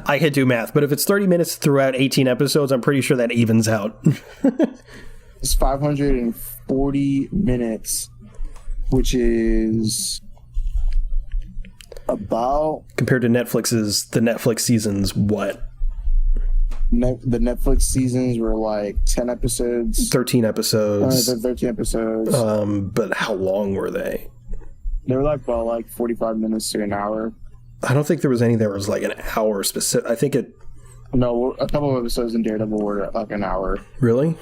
I can do math, but if it's 30 minutes throughout 18 episodes, I'm pretty sure that evens out. It's 540 minutes, which is about... Compared to the Netflix seasons, what? The Netflix seasons were like 10 episodes. 13 episodes. 13 episodes. But how long were they? They were like about like 45 minutes to an hour. I don't think there was any that was like an hour specific. I think No, a couple of episodes in Daredevil were like an hour. Really?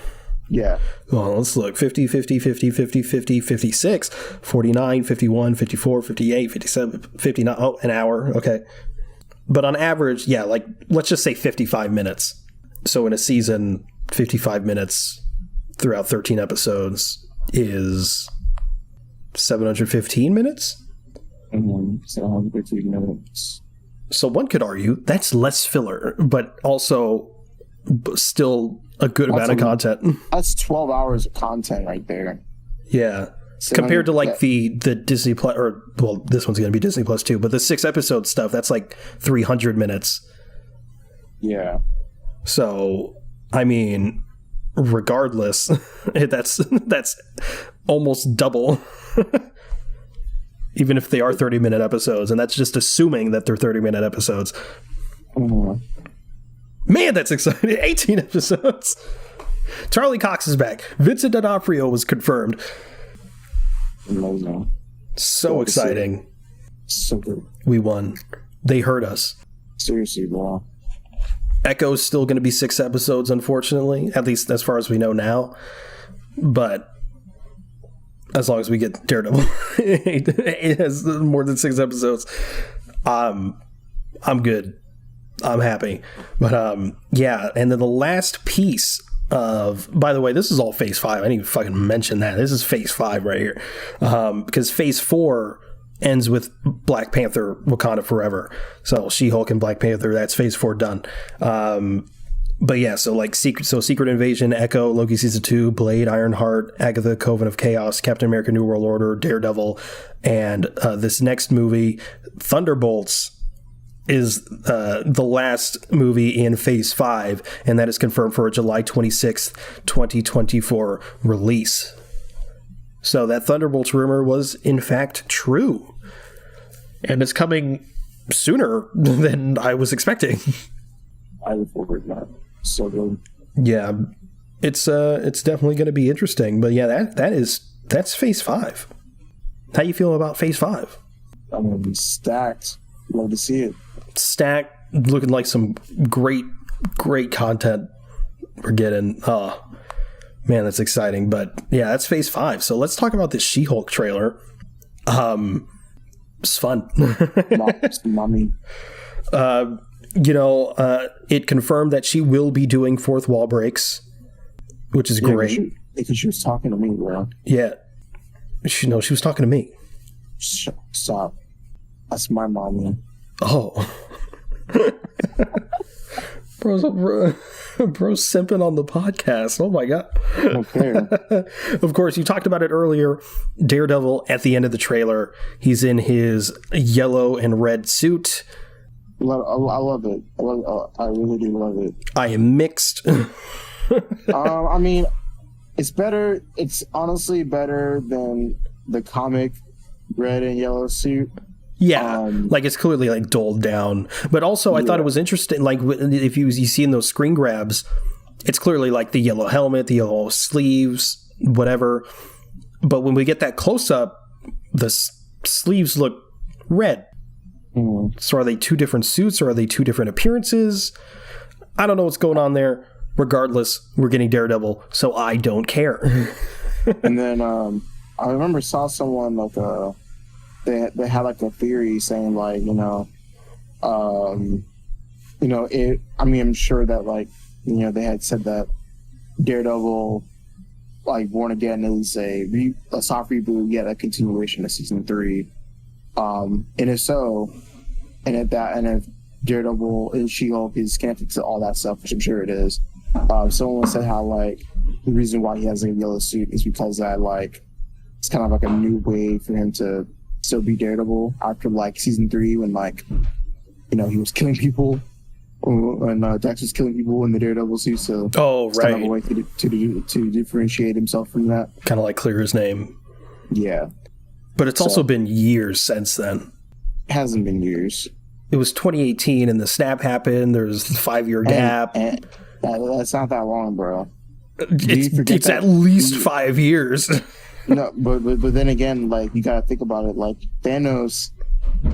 Yeah. Well, let's look. 50, 50, 50, 50, 50, 56, 49, 51, 54, 58, 57, 59. Oh, an hour. Okay. But on average, yeah, like, let's just say 55 minutes. So in a season, 55 minutes throughout 13 episodes is 715 minutes? 715 minutes. So one could argue that's less filler, but also still a good amount of content. That's 12 hours of content right there. Yeah. Compared to like the Disney Plus, or well, this one's going to be Disney Plus too, but the 6 episode stuff, that's like 300 minutes. Yeah. So, I mean, regardless, that's almost double. Even if they are 30-minute episodes, and that's just assuming that they're 30-minute episodes. Mm-hmm. Man, that's exciting. 18 episodes. Charlie Cox is back. Vincent D'Onofrio was confirmed. Amazing. So exciting. So good. We won. They heard us. Seriously, bro. Echo's still going to be 6 episodes, unfortunately, at least as far as we know now. But as long as we get Daredevil, it has more than 6 episodes. I'm good. I'm happy. But yeah, and then the last piece of, by the way, this is all Phase 5. I didn't even fucking mention that. This is Phase 5 right here. Because Phase 4 ends with Black Panther Wakanda Forever. So She-Hulk and Black Panther, that's Phase 4 done. But yeah, so like Secret Invasion, Echo, Loki Season 2, Blade, Ironheart, Agatha, Coven of Chaos, Captain America New World Order, Daredevil, and this next movie, Thunderbolts, is the last movie in Phase 5, and that is confirmed for a July 26th, 2024 release. So that Thunderbolts rumor was in fact true. And it's coming sooner than I was expecting. I look forward to that. So good. Yeah, it's definitely going to be interesting. But yeah, that's Phase 5. How you feel about Phase 5? I'm gonna be stacked. Love to see it. Stacked, looking like some great content we're getting. Oh man, that's exciting. But yeah, that's Phase 5. So let's talk about this She-Hulk trailer. It's fun. Mommy. It confirmed that she will be doing fourth wall breaks, which is great. Because she was talking to me, bro. Yeah. She was talking to me. Stop. That's my mommy. Oh. Bro's simping on the podcast. Oh my God. Okay. Of course, you talked about it earlier. Daredevil at the end of the trailer. He's in his yellow and red suit. I love it. I really do love it. I am mixed. I mean, it's better. It's honestly better than the comic red and yellow suit. Yeah, like it's clearly like doled down. But also, I thought it was interesting. Like if you see in those screen grabs, it's clearly like the yellow helmet, the yellow sleeves, whatever. But when we get that close up, the sleeves look red. So are they 2 different suits, or are they 2 different appearances? I don't know what's going on there. Regardless, we're getting Daredevil, so I don't care. And then I remember saw someone like they had like a theory saying like it. I mean, I'm sure that like they had said that Daredevil, like Born Again, is a soft reboot, yet a continuation of season 3. And if so, and if Daredevil and She-Hulk is connected to all that stuff, which I'm sure it is, someone said how like the reason why he has a yellow suit is because that like it's kind of like a new way for him to still be Daredevil after like season 3 when like he was killing people and Dex was killing people in the Daredevil suit. So right, kind of a way to differentiate himself from that. Kind of like clear his name. Yeah. But it's also been years since then. It hasn't been years. It was 2018 and the snap happened. There's a 5-year gap. And that's not that long, bro. It's at least 5 years. No, but then again, like you gotta think about it. Like Thanos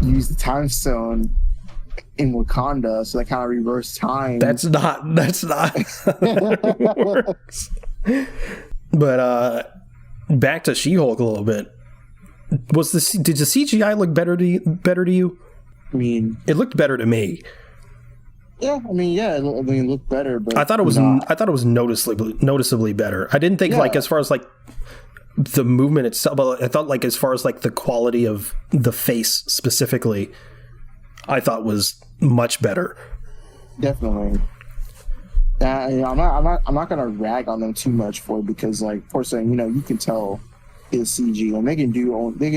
used the Time Stone in Wakanda, so that kind of reversed time. That's not how it works. But back to She-Hulk a little bit. Did the CGI look better to you? I mean, it looked better to me. Yeah, it looked better, but I thought it was noticeably better. I didn't think like as far as like the movement itself, but I thought like as far as like the quality of the face specifically, I thought was much better. Definitely. I'm not gonna rag on them too much for it because, like, for saying, you can tell it's CG and they can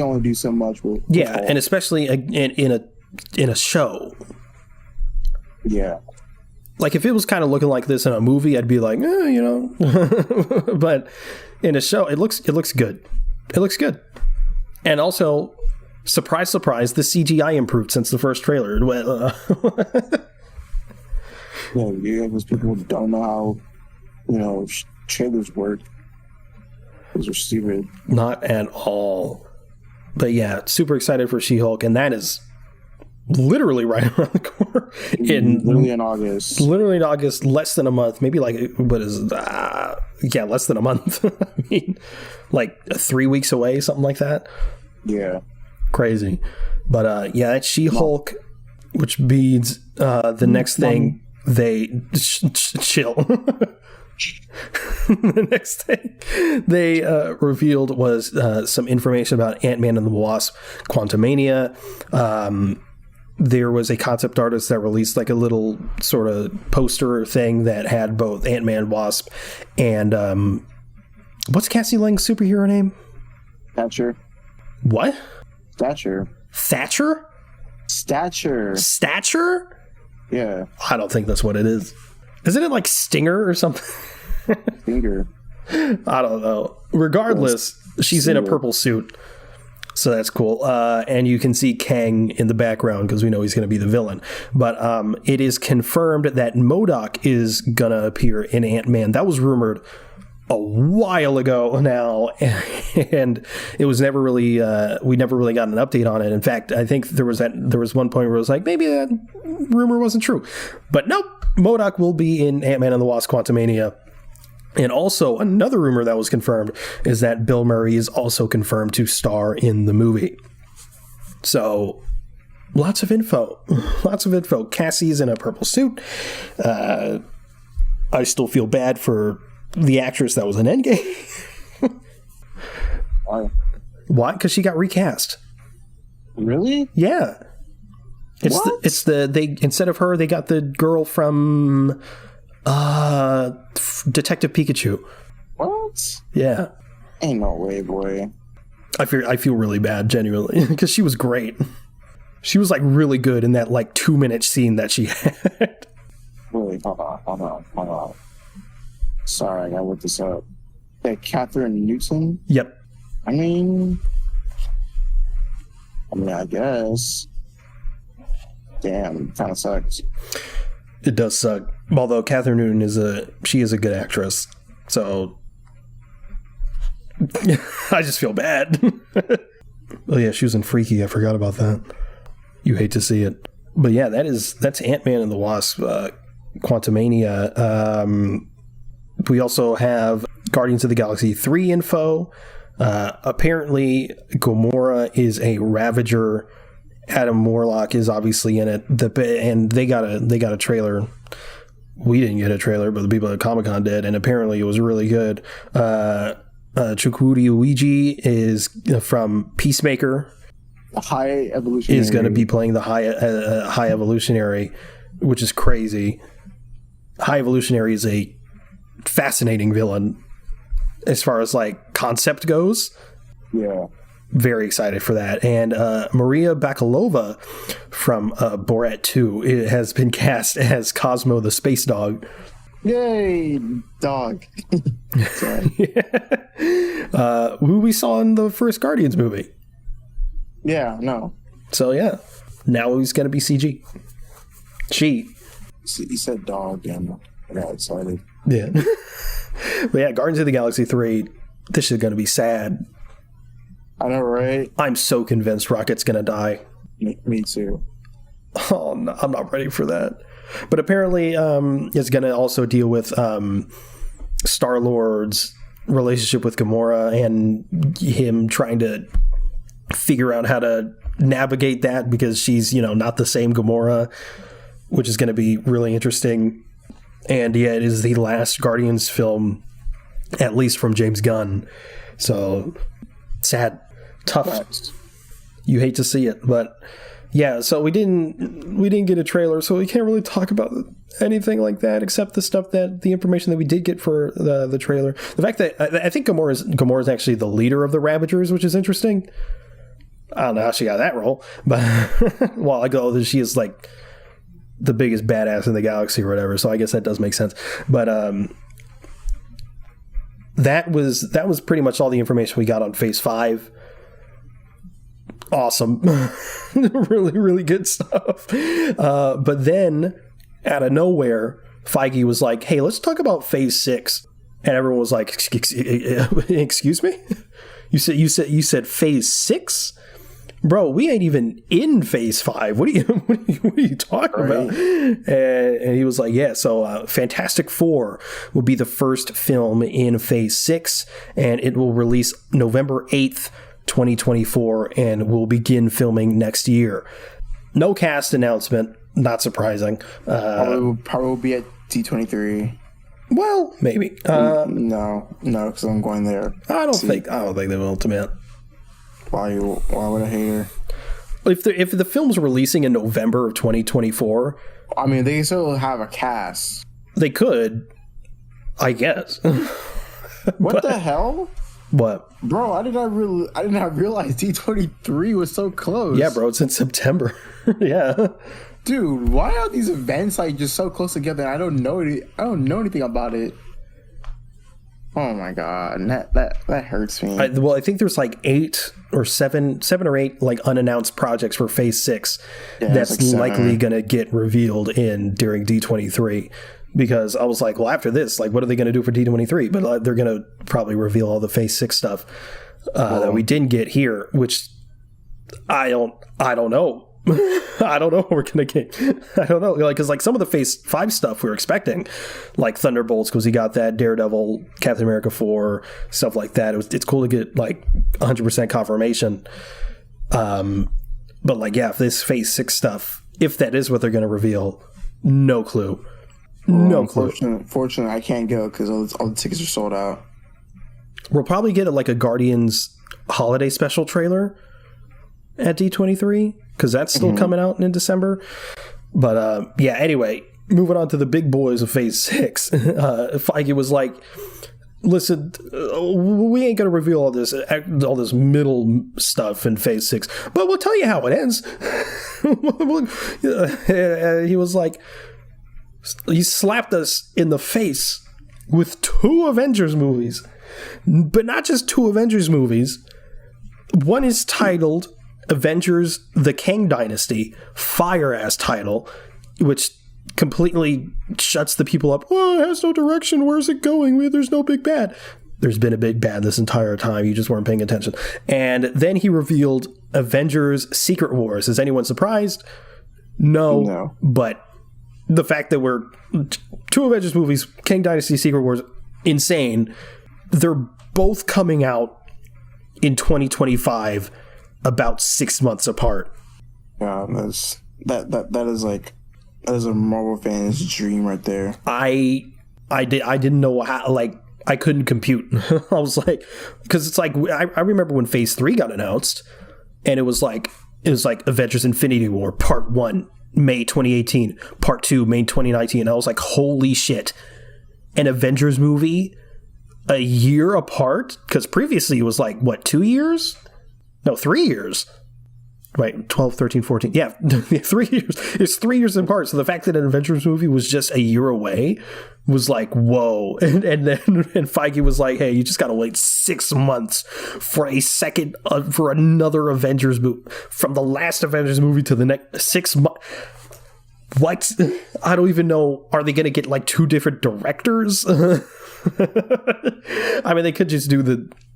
only do so much with and especially in a show. Yeah. Like if it was kind of looking like this in a movie, I'd be like, but in a show, it looks good. It looks good. And also, surprise, surprise, the CGI improved since the first trailer. Because people don't know how, trailers work. Those are stupid. Not at all. But yeah, super excited for She-Hulk, and that is literally right around the corner. Literally in August. Literally in August, less than a month. Maybe like, what is less than a month. I mean, like 3 weeks away, something like that. Yeah. Crazy. But that's She-Hulk, which means the next thing they chill. The next thing they revealed was some information about Ant-Man and the Wasp Quantumania. There was a concept artist that released like a little sort of poster thing that had both Ant-Man, Wasp, and what's Cassie Lang's superhero name? Thatcher. What? Thatcher. Thatcher? Stature? Yeah. I don't think that's what it is. Isn't it like Stinger or something? Stinger. I don't know. Regardless, she's in a purple suit. So that's cool. And you can see Kang in the background because we know he's going to be the villain. But it is confirmed that MODOK is going to appear in Ant-Man. That was rumored a while ago now. And it was never really, we never really got an update on it. In fact, I think there was one point where it was like, maybe that rumor wasn't true. But nope, MODOK will be in Ant-Man and the Wasp Quantumania. And also, another rumor that was confirmed is that Bill Murray is also confirmed to star in the movie. So, lots of info. Cassie's in a purple suit. I still feel bad for the actress that was in Endgame. Why? Why? Because she got recast. Really? Yeah. They instead of her, they got the girl from Detective Pikachu. What? Yeah. Ain't no way, boy. I feel really bad, genuinely, because she was great. She was like really good in that like 2-minute scene that she had. Really? Hold on. Sorry, I gotta look this up. That Catherine Newton? Yep. I mean, I guess. Damn, kind of sucks. It does suck. Although Catherine Newton is a good actress, so I just feel bad. Oh yeah, she was in Freaky. I forgot about that. You hate to see it, but yeah, that's Ant-Man and the Wasp, Quantumania. We also have Guardians of the Galaxy 3 info. Apparently, Gamora is a Ravager. Adam Warlock is obviously in it. And they got a trailer. We didn't get a trailer, but the people at Comic-Con did, and apparently it was really good. Chukwudi Uiji is from Peacemaker. High Evolutionary is going to be playing the High Evolutionary, which is crazy. High Evolutionary is a fascinating villain as far as like concept goes. Yeah. Very excited for that. And Maria Bakalova from Borat 2 has been cast as Cosmo the Space Dog. Yay, dog. Who we saw in the first Guardians movie. Yeah, no. So yeah, now he's going to be CG. He said dog, and I got excited. Yeah. But yeah, Guardians of the Galaxy 3, this is going to be sad. I know, right? I'm so convinced Rocket's going to die. Me too. Oh, no, I'm not ready for that. But apparently, it's going to also deal with Star-Lord's relationship with Gamora and him trying to figure out how to navigate that because she's, not the same Gamora, which is going to be really interesting. And yeah, it is the last Guardians film, at least from James Gunn. So sad, tough. You hate to see it, but yeah. So we didn't get a trailer, so we can't really talk about anything like that except the information that we did get for the trailer. The fact that I think Gamora is actually the leader of the Ravagers, which is interesting. I don't know how she got that role, but a while ago she is like the biggest badass in the galaxy or whatever. So I guess that does make sense. But that was pretty much all the information we got on Phase 5. Awesome. Really, really good stuff. But then, out of nowhere, Feige was like, hey, let's talk about Phase 6. And everyone was like, excuse me? You said Phase 6? Bro, we ain't even in Phase 5. What are you talking about? And he was like, yeah, so Fantastic Four will be the first film in Phase 6, and it will release November 8th, 2024, and will begin filming next year. No cast announcement, not surprising. Probably will be at D23. Well, maybe. No, because I'm going there. I don't think they will, to me. Why would I hate her? If the film's releasing in November of 2024, I mean, they still have a cast. They could, I guess. What the hell? What? Bro, I did not realize D23 was so close. Yeah, bro, it's in September. Yeah. Dude, why are these events like just so close together? I don't know anything about it. Oh my god, that hurts me. I think there's like seven or eight like unannounced projects for Phase 6 that's like likely gonna get revealed during D23. Because I was like, well, after this, like, what are they going to do for D23? But they're going to probably reveal all the Phase 6 stuff that we didn't get here, which I don't know. I don't know what we're going to get. I don't know. Like, because like some of the Phase 5 stuff we were expecting, like Thunderbolts, because we got that, Daredevil, Captain America 4, stuff like that. It's cool to get like 100% confirmation. But like, yeah, if this Phase 6 stuff, if that is what they're going to reveal, no clue. No clue. Fortunately, I can't go because all the tickets are sold out. We'll probably get like a Guardians holiday special trailer at D23 because that's still coming out in December. But yeah, anyway, moving on to the big boys of Phase 6. Feige was like, listen, we ain't going to reveal all this middle stuff in Phase 6, but we'll tell you how it ends. He was like, he slapped us in the face with 2 Avengers movies, but not just 2 Avengers movies. One is titled Avengers: The Kang Dynasty, fire-ass title, which completely shuts the people up. Oh, it has no direction. Where's it going? There's no big bad. There's been a big bad this entire time. You just weren't paying attention. And then he revealed Avengers: Secret Wars. Is anyone surprised? No. But the fact that we're 2 Avengers movies, Kang Dynasty, Secret Wars, insane. They're both coming out in 2025, about 6 months apart. Yeah, that is a Marvel fan's dream right there. I didn't know how, like, I couldn't compute. I was like, because it's like I remember when Phase 3 got announced, and it was like Avengers: Infinity War Part 1. May 2018, Part 2, May 2019. And I was like, holy shit. An Avengers movie a year apart? Because previously it was like, what, 2 years? No, 3 years. Right, 12, 13, 14. Yeah, 3 years. It's 3 years apart. So the fact that an Avengers movie was just a year away was like, whoa. And then Feige was like, hey, you just got to wait 6 months for for another Avengers movie. From the last Avengers movie to the next 6 months. What? I don't even know. Are they going to get like 2 different directors? I mean, they could just do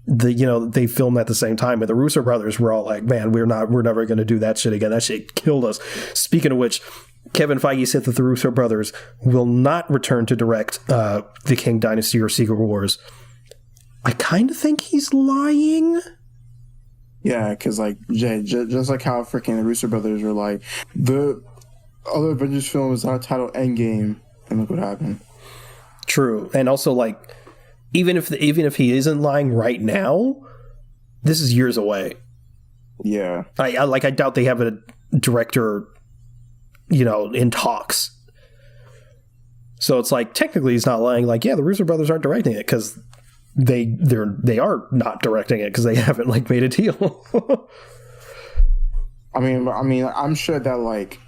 they filmed at the same time, but the Russo brothers were all like, man, we're never going to do that shit again. That shit killed us. Speaking of which, Kevin Feige said that the Russo brothers will not return to direct the King Dynasty or Secret Wars. I kind of think he's lying. Yeah, because like just like how freaking the Russo brothers were like, the other Avengers film is not titled Endgame, and look what happened. True, and also like even if he isn't lying right now, this is years away. Yeah, I doubt they have a director, in talks. So it's like technically he's not lying. Like, yeah, the Russo brothers aren't directing it because they are not directing it because they haven't like made a deal. I mean, I'm sure that like,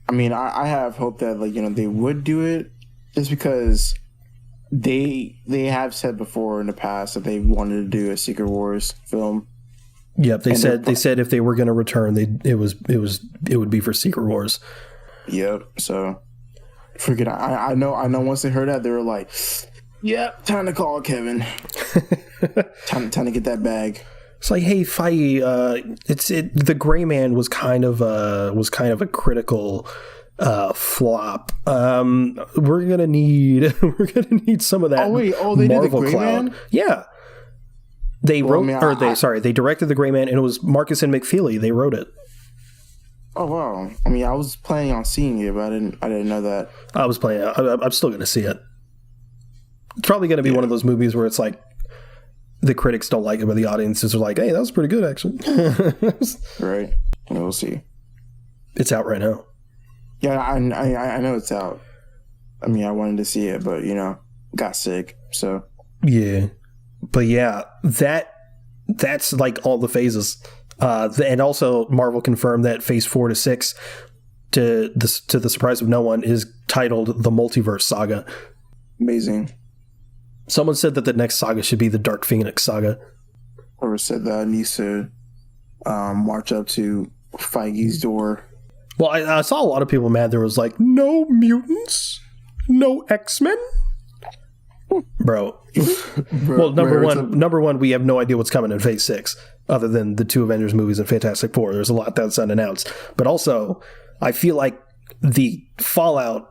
I have hope that like they would do it, just because they have said before in the past that they wanted to do a Secret Wars film. Yep, they said if they were going to return, it would be for Secret Wars. Yep. So, freaking, I know. Once they heard that, they were like, "Yep, time to call Kevin. time to get that bag." It's like, hey, Feige, the Gray Man was kind of a critical flop. We're gonna need some of that. They Marvel did the Gray cloud. Man? Yeah. They they directed the Gray Man, and it was Marcus and McFeely. They wrote it. Oh wow! I was planning on seeing it, but I didn't know that. I'm still gonna see it. It's probably gonna be one of those movies where it's like the critics don't like it, but the audiences are like, "Hey, that was pretty good, actually." Right. We'll see. It's out right now. Yeah, I know it's out. I wanted to see it, but got sick. So yeah, but yeah, that's like all the phases. And also Marvel confirmed that Phase 4 to 6, to the surprise of no one, is titled The Multiverse Saga. Amazing. Someone said that the next saga should be the Dark Phoenix Saga. Whoever said that needs to march up to Feige's door. Well, I saw a lot of people mad. There was like, no mutants, no X-Men. Bro. Well, number one, we have no idea what's coming in Phase 6, other than the 2 Avengers movies and Fantastic Four. There's a lot that's unannounced. But also, I feel like the fallout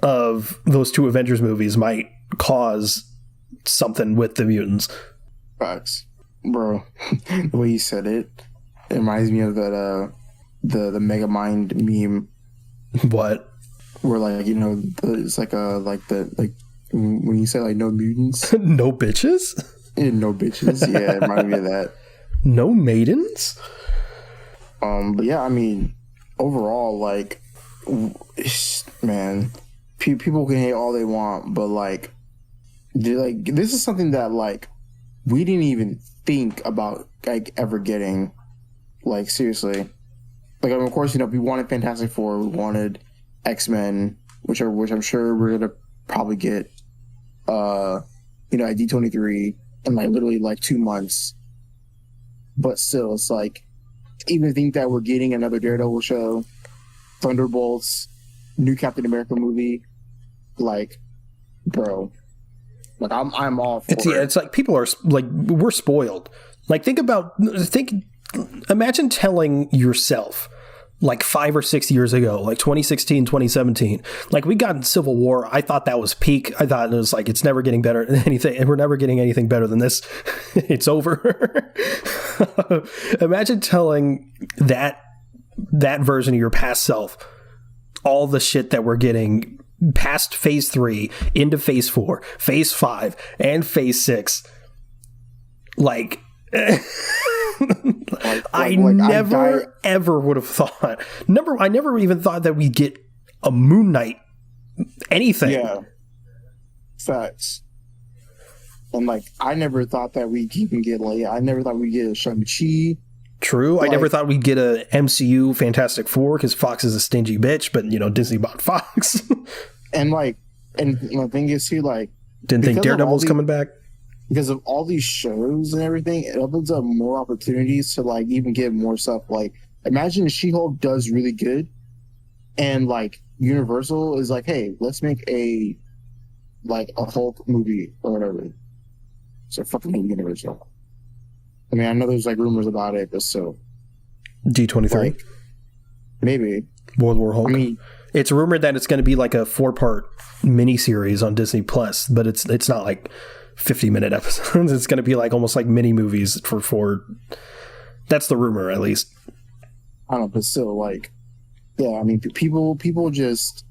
of those 2 Avengers movies might cause something with the mutants. Facts. Bro, the way you said it reminds me of that the Megamind meme. What? Where like, it's like when you say like no mutants. No bitches? Yeah, no bitches. Yeah, it reminded me of that. No maidens? But yeah, overall, like, man, people can hate all they want, but like this is something that like we didn't even think about like ever getting. Like, seriously. Like, of course, we wanted Fantastic Four, we wanted X-Men, which I'm sure we're gonna probably get at D23 in like literally like 2 months. But still, it's like, even think that we're getting another Daredevil show, Thunderbolts, new Captain America movie, like, bro, like I'm all for it. It's like people are like, we're spoiled. Like, imagine telling yourself like 5 or 6 years ago, like 2016, 2017, like we got in Civil War. I thought that was peak. I thought it was like, it's never getting better than anything. And we're never getting anything better than this. It's over. Imagine telling that version of your past self all the shit that we're getting past Phase 3 into Phase 4, Phase 5, and Phase 6. Like, I never ever would have thought. I never even thought that we'd get a Moon Knight anything. Yeah, facts. And like, I never thought that we'd even get I never thought we'd get a Shang-Chi. True, I never thought we'd get a MCU Fantastic Four because Fox is a stingy bitch, but Disney bought Fox. and the thing is too, like, didn't think Daredevil's coming back. Because of all these shows and everything, it opens up more opportunities to like even get more stuff. Like, imagine if She-Hulk does really good, and like Universal is like, hey, let's make a Hulk movie or whatever. So fucking Universal. I mean, I know there's like rumors about it, but still. D23? Like, maybe. World War Hulk? I mean, it's rumored that it's going to be like a 4-part miniseries on Disney Plus, but it's not like 50-minute episodes. It's going to be like almost like mini movies for 4. That's the rumor, at least. I don't know, but still, like, yeah, I mean, people just,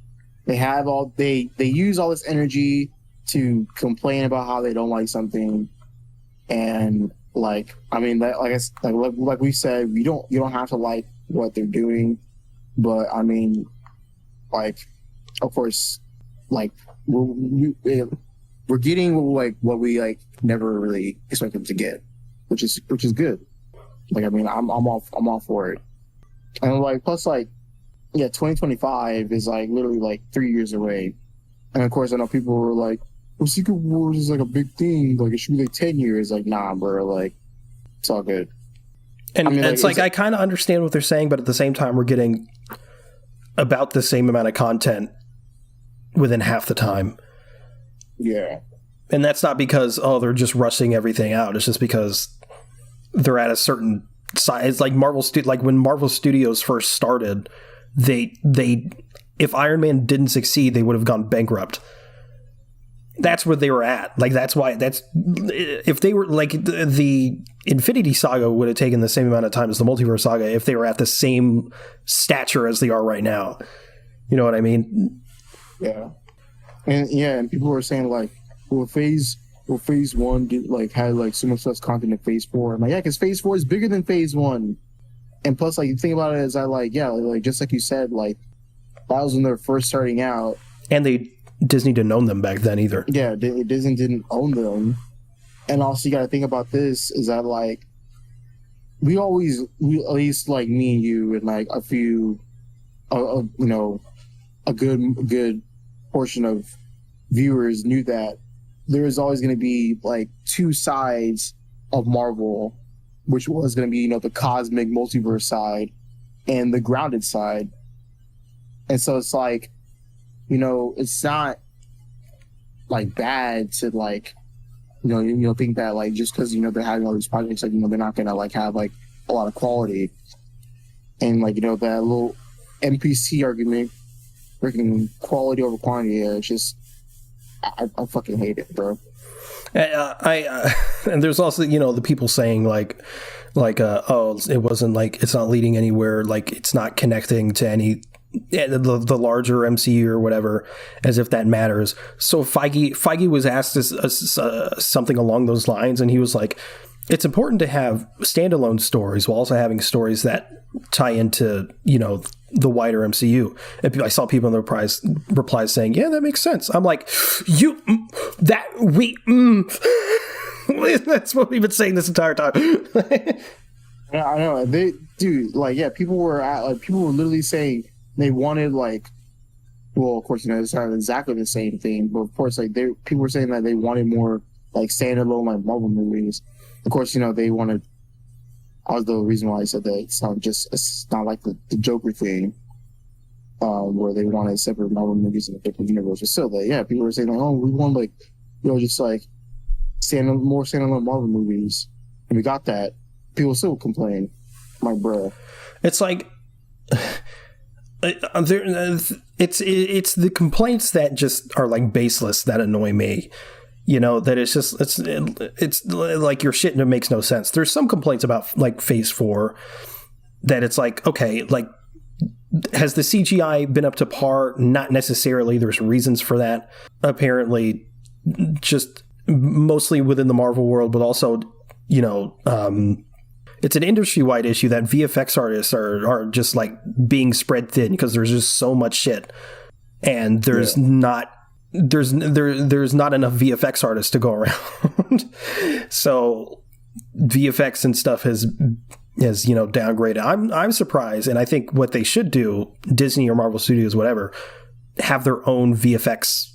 they use all this energy to complain about how they don't like something. And like, I mean, like we said, you don't have to like what they're doing, but I mean, like, of course, like we're getting like what we like never really expected to get, which is good. Like, I mean, I'm all for it. And like, plus like, yeah, 2025 is like literally like 3 years away. And of course, I know people were like, well, Secret Wars is like a big thing. Like, it should be like 10 years. Like, nah, bro. Like, it's all good. And I mean, it's like, I it, kind of understand what they're saying, but at the same time, we're getting about the same amount of content within half the time. Yeah. And that's not because, they're just rushing everything out. It's just because they're at a certain size. It's like like when Marvel Studios first started, they if Iron Man didn't succeed, they would have gone bankrupt. That's where they were at. Like, if they were like the Infinity Saga would have taken the same amount of time as the Multiverse Saga if they were at the same stature as they are right now. You know what I mean? Yeah. And people were saying like, phase 1 had like so much less content than phase 4. I'm like, yeah, because phase 4 is bigger than phase 1. And plus, like, you think about it as like just like you said, like, that was when they were first starting out. And Disney didn't own them back then either. Yeah, Disney didn't own them. And also, you got to think about this is that, like, we at least, like, me and you and, like, a few, you know, a good portion of viewers knew that there was always going to be, like, 2 sides of Marvel, which was going to be, you know, the cosmic multiverse side and the grounded side. And so it's like, you know, it's not like bad to like, you know, think that like just because, you know, they're having all these projects, like, you know, they're not gonna like have like a lot of quality. And like, you know, that little NPC argument, freaking quality over quantity, it's just, I fucking hate it, bro. And there's also, you know, the people saying like it wasn't like, it's not leading anywhere, like it's not connecting to any the larger MCU or whatever, as if that matters. So Feige was asked something along those lines, and he was like, it's important to have standalone stories while also having stories that tie into, you know, the wider MCU. And I saw people in the replies saying, yeah, that makes sense. I'm like, that's what we've been saying this entire time. Yeah, I know. People were literally saying they wanted, like, well, of course, you know, it's not exactly the same thing, but of course, like, people were saying that they wanted more, like, standalone, like, Marvel movies. Of course, you know, they wanted, that was the reason why I said that it's not like the Joker thing, where they wanted separate Marvel movies in a different universe. But still, people were saying, like, oh, we want, like, you know, just, like, more standalone Marvel movies. And we got that. People still complain. I'm like, bruh. It's like, it's the complaints that just are like baseless that annoy me, you know, that it's like your shit makes no sense. There's some complaints about like phase 4 that it's like, okay, like, has the CGI been up to par? Not necessarily. There's reasons for that, apparently, just mostly within the Marvel world, but also, you know, it's an industry-wide issue that VFX artists are just like being spread thin because there's just so much shit, and there's not enough VFX artists to go around. So VFX and stuff has you know, downgraded. I'm surprised, and I think what they should do, Disney or Marvel Studios, whatever, have their own VFX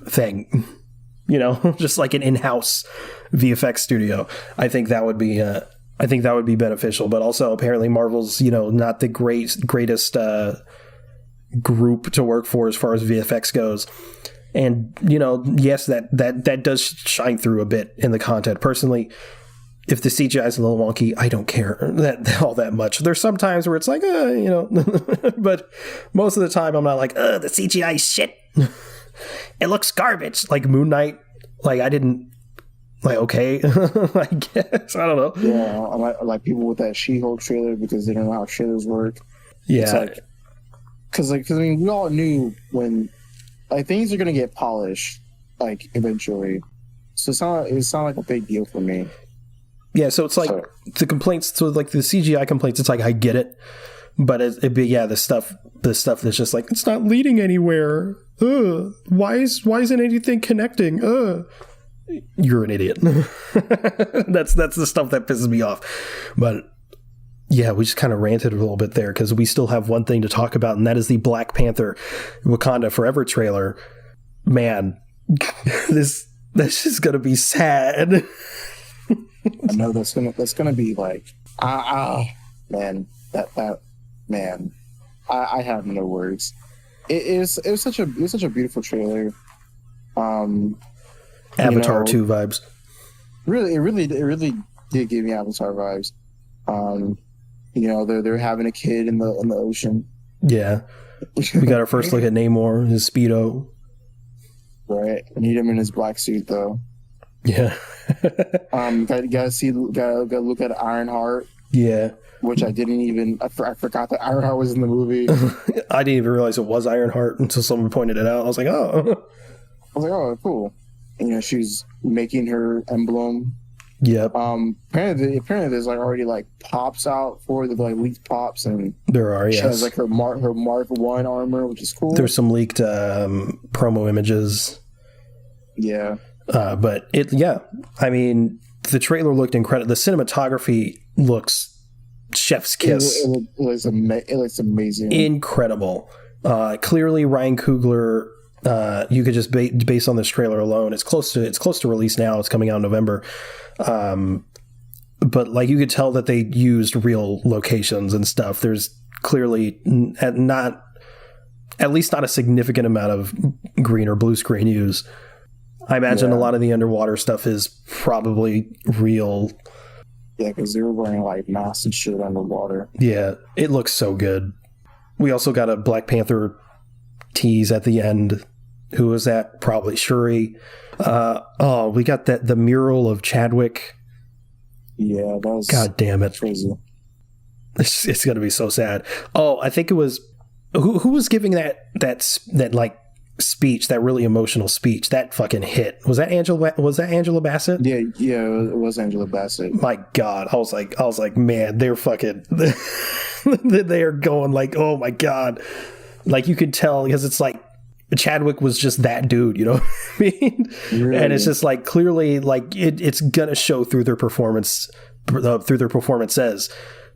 thing. You know, just like an in-house VFX studio. I think that would be beneficial. But also, apparently, Marvel's, you know, not the greatest group to work for as far as VFX goes. And, you know, yes, that does shine through a bit in the content. Personally, if the CGI is a little wonky, I don't care that all that much. There's some times where it's like, you know, but most of the time I'm not like, the CGI is shit. It looks garbage. Like Moon Knight, like I didn't, like, okay, I guess. I don't know. Yeah, I like people with that She-Hulk trailer because they don't know how trailers work. Yeah. It's like, because I mean, we all knew when, like, things are going to get polished, like, eventually. So it's not like a big deal for me. Yeah, so it's like the complaints, so like the CGI complaints, it's like, I get it. But it'd be, the stuff that's just like, it's not leading anywhere. Why isn't anything connecting? You're an idiot. That's the stuff that pisses me off. But yeah, we just kind of ranted a little bit there because we still have one thing to talk about, and that is the Black Panther Wakanda Forever trailer. Man, that's just gonna be sad. I know that's gonna be like, man, man, I have no words. It was such a beautiful trailer. Avatar 2 vibes. Really, it really did give me Avatar vibes. You know, they're having a kid in the ocean. Yeah, we got our first look at Namor, his Speedo. Right, I need him in his black suit though. Yeah. Gotta look at Ironheart. Yeah. Which I didn't even. I forgot that Ironheart was in the movie. I didn't even realize it was Ironheart until someone pointed it out. I was like, oh. Cool. And, you know, she's making her emblem. Yep. Apparently there's like already like pops out for the like leaked pops, and there are. Yes. She has like her Mark 1 armor, which is cool. There's some leaked promo images. Yeah. But I mean, the trailer looked incredible. The cinematography looks chef's kiss. It looks amazing. Incredible. Clearly Ryan Coogler, you could just based on this trailer alone, it's close to release now. It's coming out in November. But like you could tell that they used real locations and stuff. There's clearly at least not a significant amount of green or blue screen use. I imagine a lot of the underwater stuff is probably real. Yeah, because they were wearing like masks and shit underwater. Yeah, it looks so good. We also got a Black Panther tease at the end. Who was that? Probably Shuri. We got the mural of Chadwick. Yeah, that was... God damn it. Crazy. It's going to be so sad. Oh, I think it was... Who was giving that like speech, that really emotional speech? That fucking hit. Was that Angela Bassett? Yeah, it was Angela Bassett. My God. I was like, man, they're fucking... they are going like, oh my God. Like you could tell, because it's like Chadwick was just that dude, you know what I mean? Really? And it's just like clearly like it's gonna show through their performances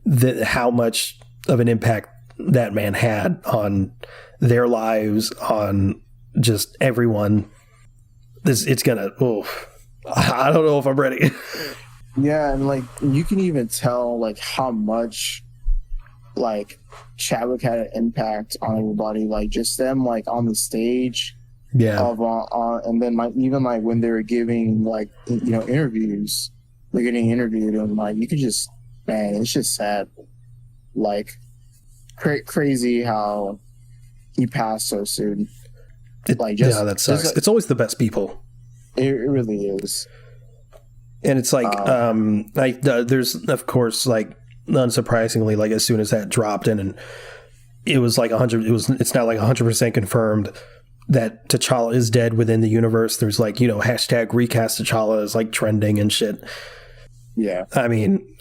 that how much of an impact that man had on their lives, on just everyone. It's gonna, I don't know if I'm ready. Yeah, and like you can even tell like how much like Chadwick had an impact on everybody, like just them like on the stage, and then like even like when they were giving like interviews, they're getting interviewed, and like you could just, man, it's just sad, like crazy how he passed so soon. That sucks. Like, it's always the best people. It really is, and it's like there's of course like. Unsurprisingly, like as soon as that dropped in, and it was like 100, it's now like 100% confirmed that T'Challa is dead within the universe. There's like, hashtag recast T'Challa is like trending and shit. Yeah. I mean,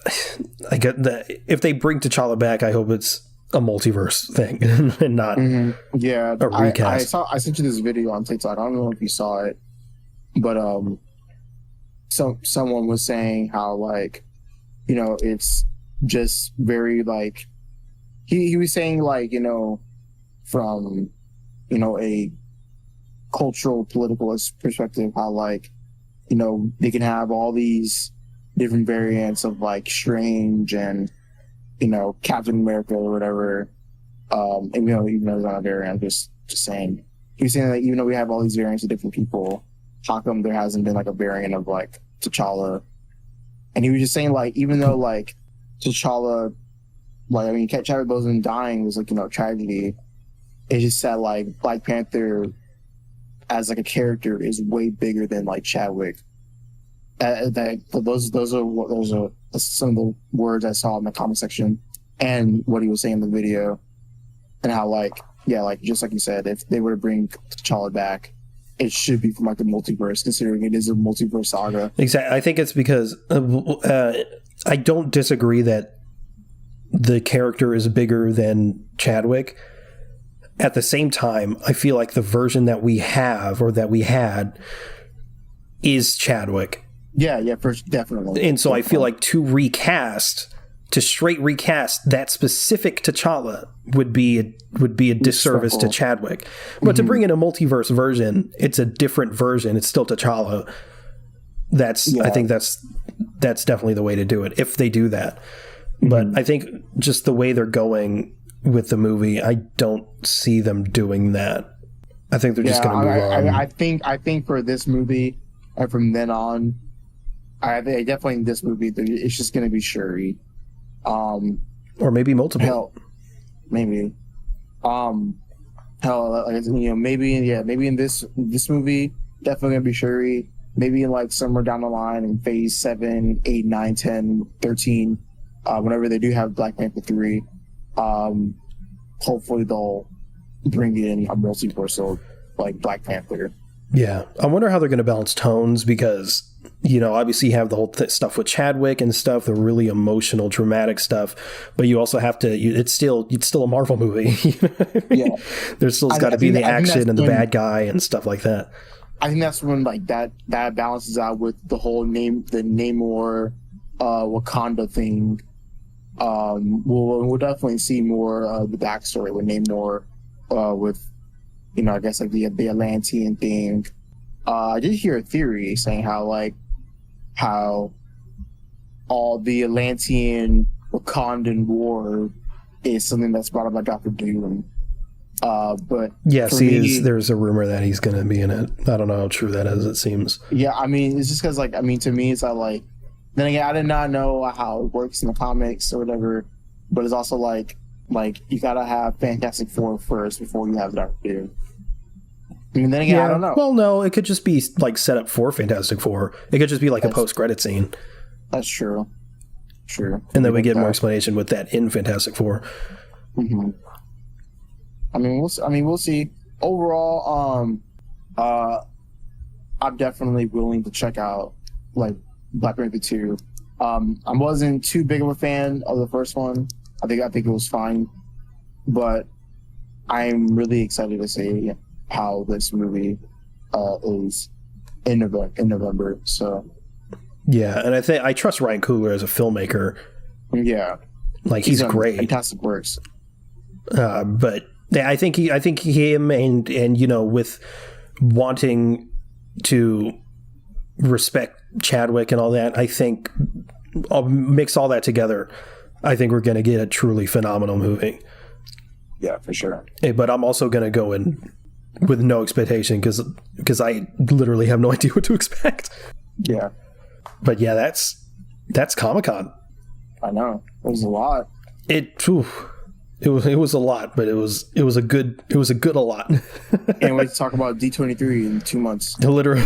I get that if they bring T'Challa back, I hope it's a multiverse thing and not a recast. I sent you this video on TikTok. I don't know if you saw it, but someone was saying how like, it's just very like he was saying like from a cultural political perspective how like they can have all these different variants of like Strange and Captain America or whatever, and even though it's not a variant, I'm just saying, he was saying that even though we have all these variants of different people, how come there hasn't been like a variant of like T'Challa? and he was just saying like even though like T'Challa, like I mean Chadwick Boseman dying was like tragedy. It just said like Black Panther as like a character is way bigger than like Chadwick. Those are some of the words I saw in the comment section and what he was saying in the video, and how like just like you said, if they were to bring T'Challa back, it should be from like the multiverse, considering it is a multiverse saga. Exactly. I think it's because I don't disagree that the character is bigger than Chadwick. At the same time, I feel like the version that we have or that we had is Chadwick. Yeah, definitely. And so I feel like to straight recast that specific T'Challa would be a disservice to Chadwick. But to bring in a multiverse version, it's a different version. It's still T'Challa. I think that's definitely the way to do it if they do that. But I think just the way they're going with the movie, I don't see them doing that. I think they're just going to move on. I think for this movie, and from then on, I definitely in this movie, it's just going to be Shuri. Or maybe multiple. Hell, maybe. Maybe in this movie, definitely going to be Shuri. Maybe like somewhere down the line in phase 7, 8, 9, 10, 13, whenever they do have Black Panther 3, hopefully they'll bring in a multiversal like Black Panther. Yeah, I wonder how they're going to balance tones because obviously you have the whole stuff with Chadwick and stuff, the really emotional, dramatic stuff, but you also have to. It's still a Marvel movie. Yeah, there's still got to be the action and the bad guy and stuff like that. I think that's when like that balances out with the whole the Namor, Wakanda thing. We'll definitely see more of the backstory with Namor, with I guess like the Atlantean thing. I did hear a theory saying how all the Atlantean Wakandan war is something that's brought up by Dr. Doom. But yes, there's a rumor that he's going to be in it. I don't know how true that is. It seems. Yeah, I mean, it's just because to me, it's like. Then again, I did not know how it works in the comics or whatever, but it's also like you gotta have Fantastic Four first before you have Dr. Doom. I mean, then again, I don't know. Well, no, it could just be like set up for Fantastic Four. It could just be like a post-credit scene. That's true. True. And then we get more explanation with that in Fantastic Four. Mm-hmm. We'll see. Overall, I'm definitely willing to check out like Black Panther 2. I wasn't too big of a fan of the first one. I think it was fine, but I'm really excited to see how this movie is in November. So yeah, and I trust Ryan Coogler as a filmmaker. Yeah, like he's great. Fantastic works. But yeah, I think him and with wanting to respect Chadwick and all that, I think I'll mix all that together. I think we're going to get a truly phenomenal movie. Yeah, for sure. But I'm also going to go in with no expectation because I literally have no idea what to expect. Yeah. But yeah, that's Comic-Con. I know. It was a lot. It was a lot, but it was a good a lot. Can't wait to talk about D23 in 2 months. Literally.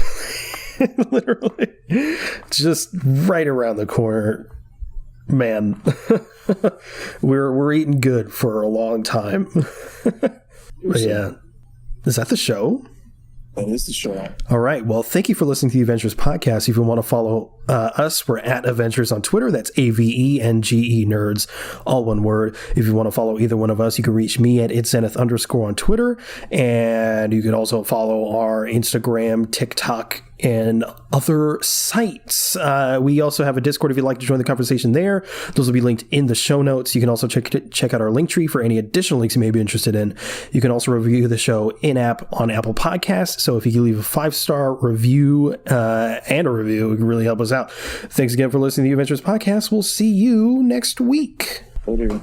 Just right around the corner, man. we're eating good for a long time. But yeah, is that the show? That is the show. All right. Well, thank you for listening to the Avengers podcast. If you want to follow us, we're at Avengers on Twitter. That's AVENGE Nerds, all one word. If you want to follow either one of us, you can reach me at @itzenith_ on Twitter. And you can also follow our Instagram, TikTok, and other sites. We also have a Discord if you'd like to join the conversation there. Those will be linked in the show notes. You can also check out our link tree for any additional links you may be interested in. You can also review the show in-app on Apple Podcasts. So if you can leave a 5-star review and a review, it can really help us out. Thanks again for listening to the Adventures Podcast. We'll see you next week. Later.